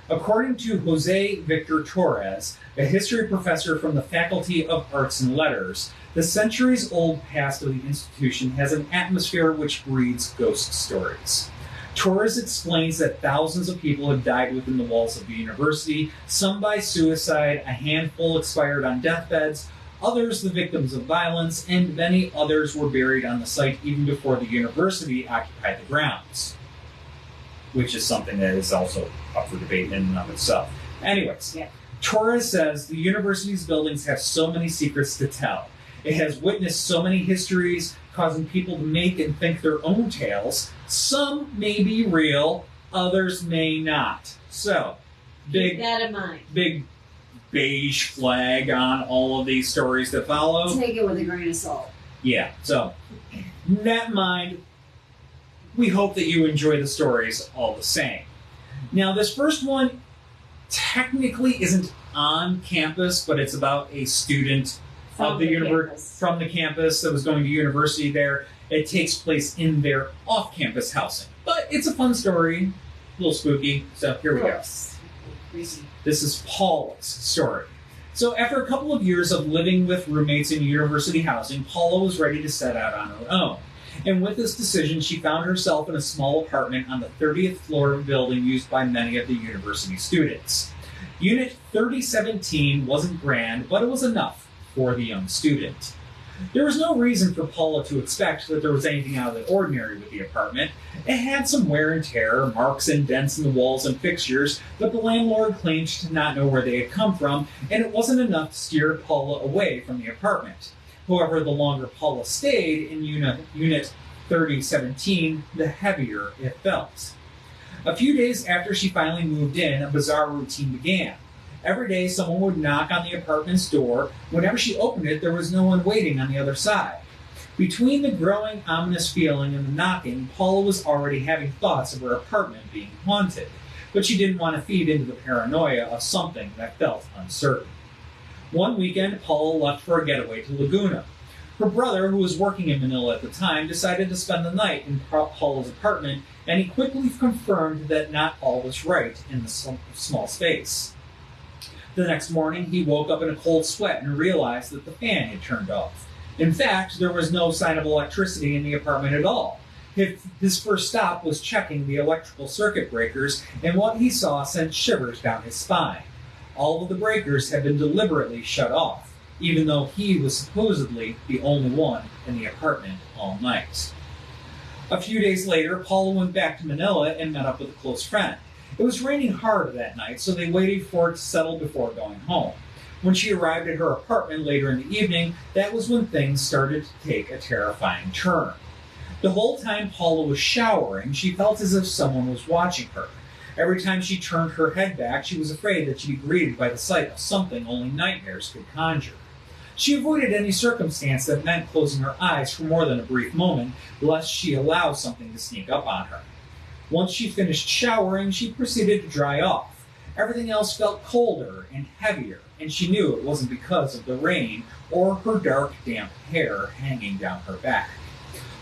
According to Jose Victor Torres, a history professor from the Faculty of Arts and Letters, the centuries-old past of the institution has an atmosphere which breeds ghost stories. Torres explains that thousands of people have died within the walls of the university, some by suicide, a handful expired on deathbeds, others the victims of violence, and many others were buried on the site even before the university occupied the grounds. Which is something that is also up for debate in and of itself. Anyways, Torres says the university's buildings have so many secrets to tell. It has witnessed so many histories, causing people to make and think their own tales. Some may be real, others may not. So, keep that in mind. Big beige flag on all of these stories that follow. Take it with a grain of salt. Yeah, so, that in mind, we hope that you enjoy the stories all the same. Now, this first one technically isn't on campus, but it's about a student of the from the campus that was going to university there. It takes place in their off-campus housing. But it's a fun story, a little spooky, so here we go. Crazy. This is Paula's story. So after a couple of years of living with roommates in university housing, Paula was ready to set out on her own. And with this decision, she found herself in a small apartment on the 30th floor of a building used by many of the university students. Unit 3017 wasn't grand, but it was enough for the young student. There was no reason for Paula to expect that there was anything out of the ordinary with the apartment. It had some wear and tear, marks and dents in the walls and fixtures, but the landlord claimed to not know where they had come from, and it wasn't enough to steer Paula away from the apartment. However, the longer Paula stayed in Unit 3017, the heavier it felt. A few days after she finally moved in, a bizarre routine began. Every day, someone would knock on the apartment's door. Whenever she opened it, there was no one waiting on the other side. Between the growing ominous feeling and the knocking, Paula was already having thoughts of her apartment being haunted, but she didn't want to feed into the paranoia of something that felt uncertain. One weekend, Paula left for a getaway to Laguna. Her brother, who was working in Manila at the time, decided to spend the night in Paula's apartment, and he quickly confirmed that not all was right in the small space. The next morning, he woke up in a cold sweat and realized that the fan had turned off. In fact, there was no sign of electricity in the apartment at all. His first stop was checking the electrical circuit breakers, and what he saw sent shivers down his spine. All of the breakers had been deliberately shut off, even though he was supposedly the only one in the apartment all night. A few days later, Paula went back to Manila and met up with a close friend. It was raining hard that night, so they waited for it to settle before going home. When she arrived at her apartment later in the evening, that was when things started to take a terrifying turn. The whole time Paula was showering, she felt as if someone was watching her. Every time she turned her head back, she was afraid that she'd be greeted by the sight of something only nightmares could conjure. She avoided any circumstance that meant closing her eyes for more than a brief moment, lest she allow something to sneak up on her. Once she finished showering, she proceeded to dry off. Everything else felt colder and heavier, and she knew it wasn't because of the rain or her dark, damp hair hanging down her back.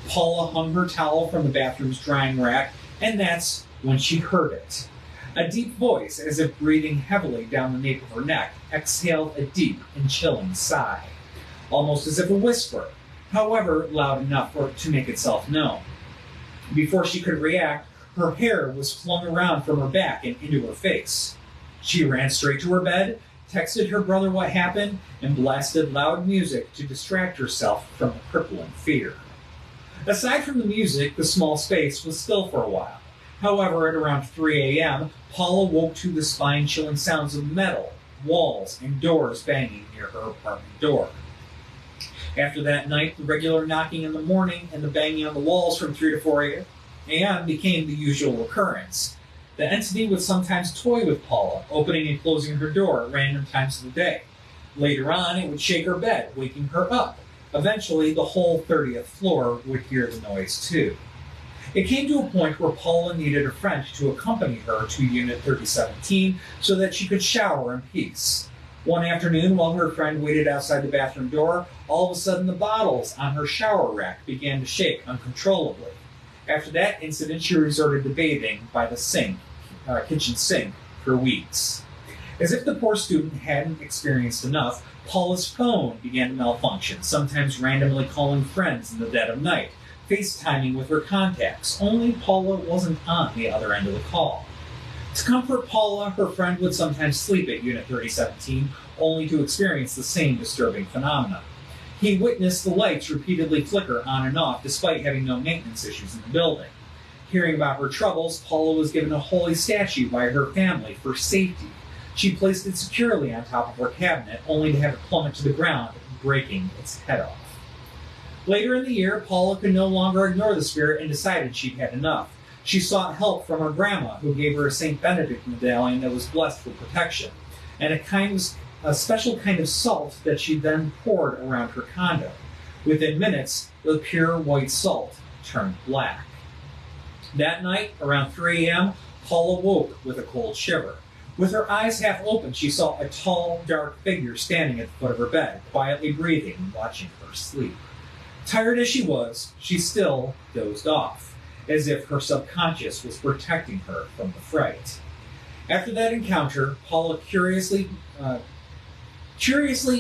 Paula hung her towel from the bathroom's drying rack, and that's when she heard it. A deep voice, as if breathing heavily down the nape of her neck, exhaled a deep and chilling sigh, almost as if a whisper, however loud enough to make itself known. Before she could react, her hair was flung around from her back and into her face. She ran straight to her bed, texted her brother what happened, and blasted loud music to distract herself from the crippling fear. Aside from the music, the small space was still for a while. However, at around 3 a.m., Paula woke to the spine-chilling sounds of metal, walls, and doors banging near her apartment door. After that night, the regular knocking in the morning and the banging on the walls from 3 to 4 a.m. became the usual occurrence. The entity would sometimes toy with Paula, opening and closing her door at random times of the day. Later on, it would shake her bed, waking her up. Eventually, the whole 30th floor would hear the noise too. It came to a point where Paula needed a friend to accompany her to Unit 3017 so that she could shower in peace. One afternoon, while her friend waited outside the bathroom door, all of a sudden the bottles on her shower rack began to shake uncontrollably. After that incident, she resorted to bathing by the kitchen sink for weeks. As if the poor student hadn't experienced enough, Paula's phone began to malfunction, sometimes randomly calling friends in the dead of night, FaceTiming with her contacts, only Paula wasn't on the other end of the call. To comfort Paula, her friend would sometimes sleep at Unit 3017, only to experience the same disturbing phenomena. He witnessed the lights repeatedly flicker on and off despite having no maintenance issues in the building. Hearing about her troubles, Paula was given a holy statue by her family for safety. She placed it securely on top of her cabinet, only to have it plummet to the ground, breaking its head off. Later in the year, Paula could no longer ignore the spirit and decided she'd had enough. She sought help from her grandma, who gave her a St. Benedict medallion that was blessed for protection, and a special kind of salt that she then poured around her condo. Within minutes, the pure white salt turned black. That night, around 3 a.m., Paula woke with a cold shiver. With her eyes half open, she saw a tall, dark figure standing at the foot of her bed, quietly breathing and watching her sleep. Tired as she was, she still dozed off, as if her subconscious was protecting her from the fright. After that encounter, Paula curiously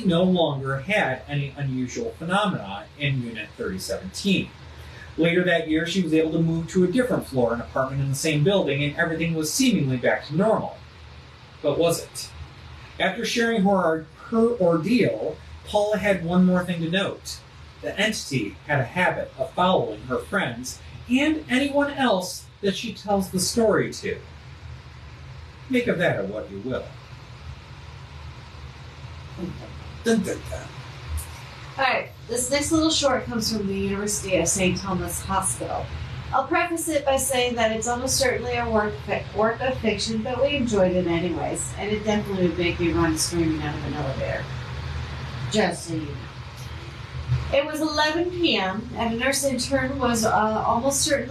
no longer had any unusual phenomena in Unit 3017. Later that year, she was able to move to a different floor, an apartment in the same building, and everything was seemingly back to normal. But was it? After sharing her ordeal, Paula had one more thing to note. The entity had a habit of following her friends and anyone else that she tells the story to. Make of that what you will. Dun, dun, dun. Alright, this next little short comes from the University of St. Thomas Hospital. I'll preface it by saying that it's almost certainly a work of fiction, but we enjoyed it anyways, and it definitely would make me run screaming out of an elevator. Just so you know. It was 11 p.m., and a nurse intern was sharing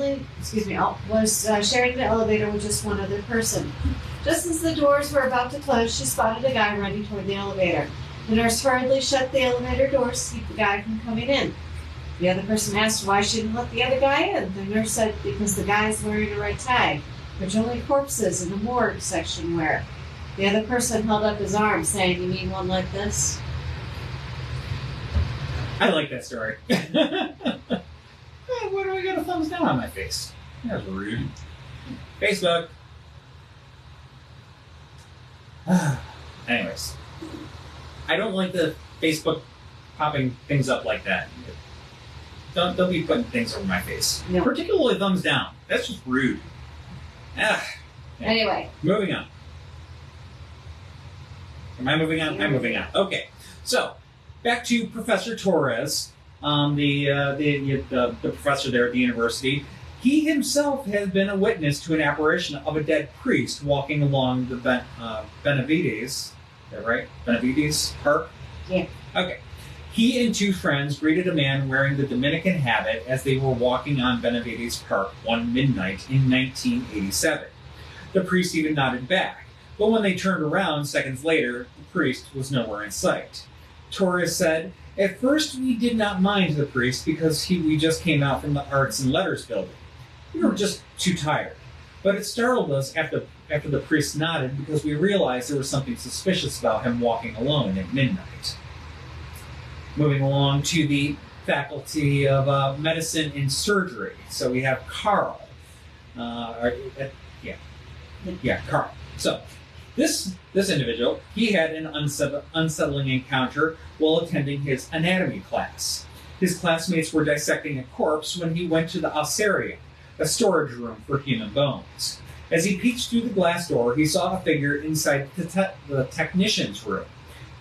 the elevator with just one other person. Just as the doors were about to close, she spotted a guy running toward the elevator. The nurse hurriedly shut the elevator doors to keep the guy from coming in. The other person asked why she didn't let the other guy in. The nurse said because the guy is wearing a red tag, which only corpses in the morgue section wear. The other person held up his arm, saying, "You mean one like this?" I like that story. Why do I got a thumbs down on my face? That's rude. Facebook. Anyways. I don't like the Facebook popping things up like that. Don't be putting things over my face. No. Particularly thumbs down. That's just rude. Anyway. Moving on. Am I moving on? I'm moving on. Okay. So, back to Professor Torres, the professor there at the university. He himself has been a witness to an apparition of a dead priest walking along the Benavides. Is that right? Benavides Park? Yeah. Okay. He and two friends greeted a man wearing the Dominican habit as they were walking on Benavides Park one midnight in 1987. The priest even nodded back, but when they turned around seconds later, the priest was nowhere in sight. Torres said, "At first we did not mind the priest because we just came out from the Arts and Letters building. We were just too tired. But it startled us after the priest nodded because we realized there was something suspicious about him walking alone at midnight." Moving along to the Faculty of Medicine and Surgery. So we have Carl. Carl. So this individual, he had an unsettling encounter while attending his anatomy class. His classmates were dissecting a corpse when he went to the ossarium, a storage room for human bones. As he peeked through the glass door, he saw a figure inside the technician's room.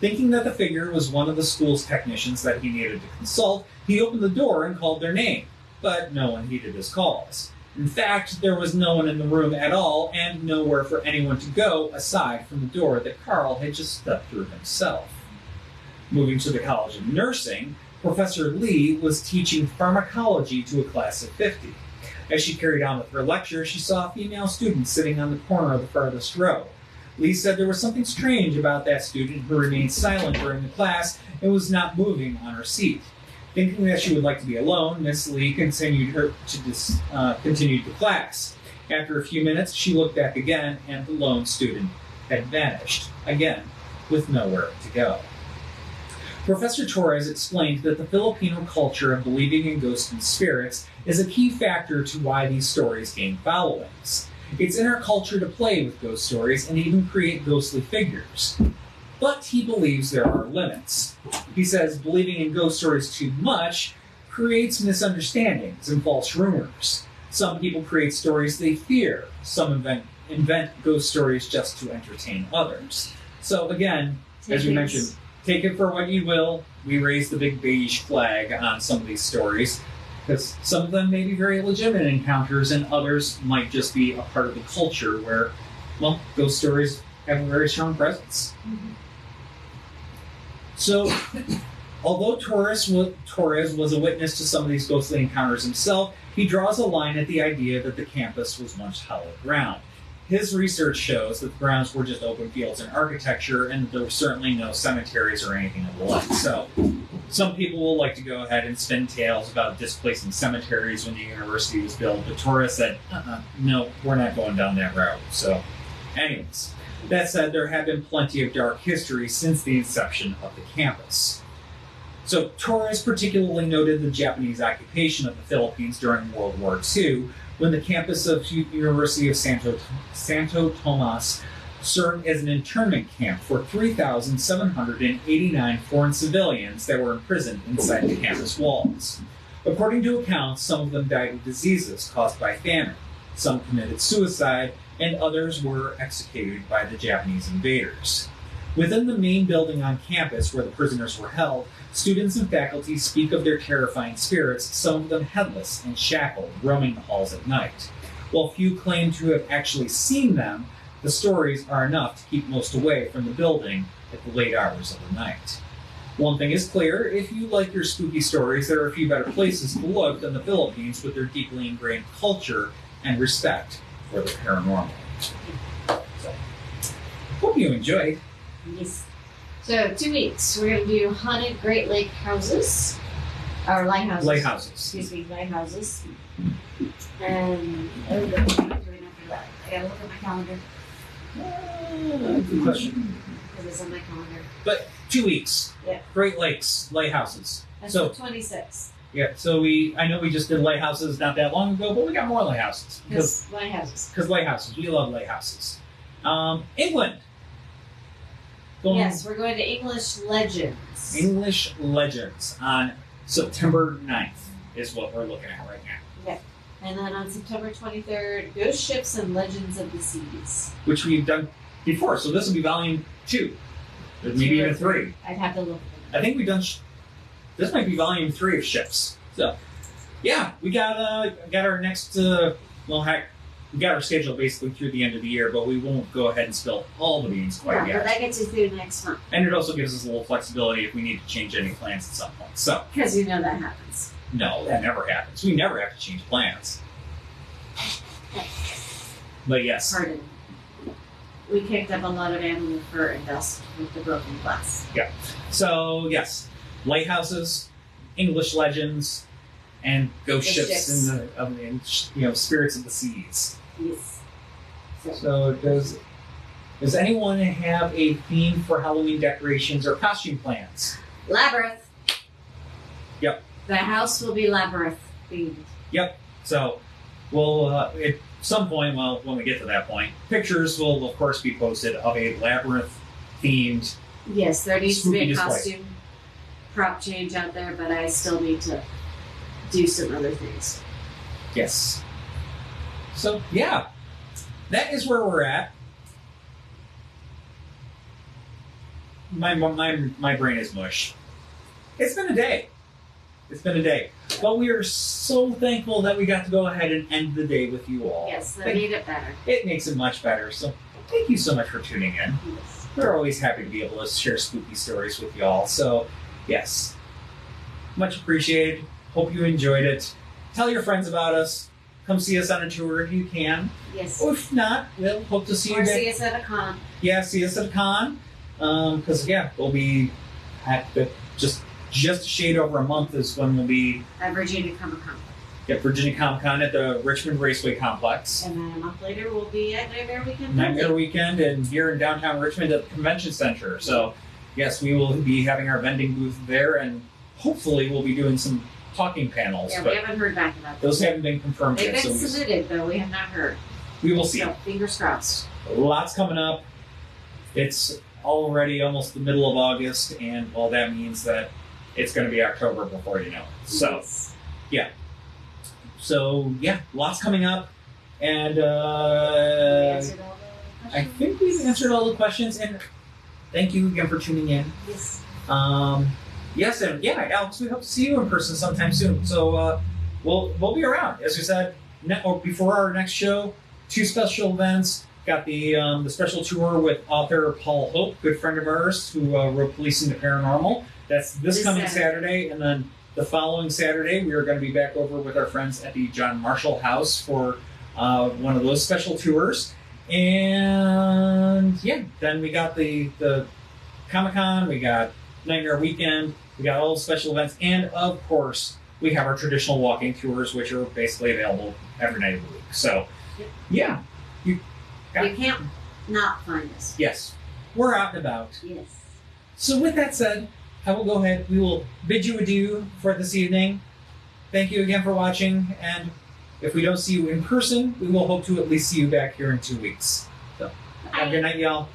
Thinking that the figure was one of the school's technicians that he needed to consult, he opened the door and called their name, but no one heeded his calls. In fact, there was no one in the room at all and nowhere for anyone to go aside from the door that Carl had just stepped through himself. Moving to the College of Nursing, Professor Lee was teaching pharmacology to a class of 50. As she carried on with her lecture, she saw a female student sitting on the corner of the farthest row. Lee said there was something strange about that student who remained silent during the class and was not moving on her seat. Thinking that she would like to be alone, Miss Lee continued the class. After a few minutes, she looked back again, and the lone student had vanished, again, with nowhere to go. Professor Torres explained that the Filipino culture of believing in ghosts and spirits is a key factor to why these stories gain followings. It's in our culture to play with ghost stories and even create ghostly figures. But he believes there are limits. He says believing in ghost stories too much creates misunderstandings and false rumors. Some people create stories they fear. Some invent ghost stories just to entertain others. So again, as we mentioned, take it for what you will. We raise the big beige flag on some of these stories because some of them may be very legitimate encounters and others might just be a part of the culture where, well, ghost stories have a very strong presence. Mm-hmm. So, although Torres was a witness to some of these ghostly encounters himself, he draws a line at the idea that the campus was once hallowed ground. his research shows that the grounds were just open fields and architecture, and there were certainly no cemeteries or anything of the like. So some people will like to go ahead and spin tales about displacing cemeteries when the university was built, but Torres said, no, we're not going down that route. So anyways, that said, there have been plenty of dark history since the inception of the campus. So Torres particularly noted the Japanese occupation of the Philippines during World War II, when the campus of the University of Santo Tomas served as an internment camp for 3,789 foreign civilians that were imprisoned inside the campus walls. According to accounts, some of them died of diseases caused by famine, some committed suicide, and others were executed by the Japanese invaders. Within the main building on campus where the prisoners were held, students and faculty speak of their terrifying spirits, some of them headless and shackled, roaming the halls at night. While few claim to have actually seen them, the stories are enough to keep most away from the building at the late hours of the night. One thing is clear, if you like your spooky stories, there are a few better places to look than the Philippines with their deeply ingrained culture and respect for the paranormal. So, hope you enjoyed. Yes. So 2 weeks, we're going to do haunted Great Lake houses, or lighthouses. Lighthouses. Excuse me, lighthouses. And what are we doing after that? I gotta look at my calendar. Good question. Because it's on my calendar. But 2 weeks. Yeah. Great Lakes, lighthouses. That's So- the 26th. Yeah, so I know we just did lighthouses not that long ago, but we got more lighthouses. Because lighthouses. Because lighthouses, we love lighthouses. England. Yes, we're going to English Legends. English Legends on September 9th is what we're looking at right now. Yeah. And then on September 23rd, Ghost Ships and Legends of the Seas. Which we've done before, so this will be volume 2. Maybe even 3. I'd have to look at them. I think we've done. This might be volume 3 of Ships. So, yeah, we got our next. Heck, we got our schedule basically through the end of the year, but we won't go ahead and spill all the beans quite Yeah, yet. but that gets you through next month. And it also gives us a little flexibility if we need to change any plans at some point. So, Because you know that happens. no, that never happens. We never have to change plans. But yes, Pardon. We kicked up a lot of animal fur and dust with the broken glass. so yes, lighthouses, English legends, and ghost The ships ships. and spirits of the seas. Yes. So does anyone have a theme for Halloween decorations or costume plans? Labyrinth. Yep. The house will be labyrinth themed. Yep. So we'll at some point, well, when we get to that point, pictures will of course be posted of a labyrinth themed. Yes, there needs to be Spooky a display. costume prop change out there, but I still need to do some other things. Yes. So yeah, that is where we're at. My brain is mush. It's been a day. But we are so thankful that we got to go ahead and end the day with you all. Yes, that made it better. It makes it much better. So thank you so much for tuning in. Yes. We're always happy to be able to share spooky stories with y'all. So yes, much appreciated. Hope you enjoyed it. Tell your friends about us. Come see us on a tour if you can. Yes. Or if not, we'll hope to see you Or there. see us at a con. Yeah, see us at a con. Because we'll be at just a shade over a month is when we'll be At Virginia Comic Con. at Virginia Comic Con at the Richmond Raceway Complex. And then a month later, we'll be at Nightmare Weekend. Nightmare Weekend and here in downtown Richmond at the Convention Center. So, yes, we will be having our vending booth there, and hopefully we'll be doing some talking panels. Yeah, but we haven't heard back about those haven't been confirmed They've yet, been so submitted, though. We have not heard. we will see. So, fingers crossed. Lots coming up. It's already almost the middle of August, and well, that means that it's going to be October before you know it. So, Yes. so yeah, lots coming up, and We answered all the I questions. think we've answered all the questions. And thank you again for tuning in. Yes. Yes, and yeah, Alex, we hope to see you in person sometime soon. So we'll be around, as we said. Before our next show, 2 special events. Got the special tour with author Paul Hope, good friend of ours, who wrote Policing the Paranormal. That's this coming Saturday, and then the following Saturday, we are going to be back over with our friends at the John Marshall House for one of those special tours. And yeah, then we got the Comic-Con, we got Nightmare Weekend, we got all the special events, and of course, we have our traditional walking tours, which are basically available every night of the week. So, yeah. You can't not find us. Yes. We're out and about. Yes. So with that said, I will go ahead. We will bid you adieu for this evening. Thank you again for watching, and if we don't see you in person, we will hope to at least see you back here in 2 weeks. So, have a good night, y'all.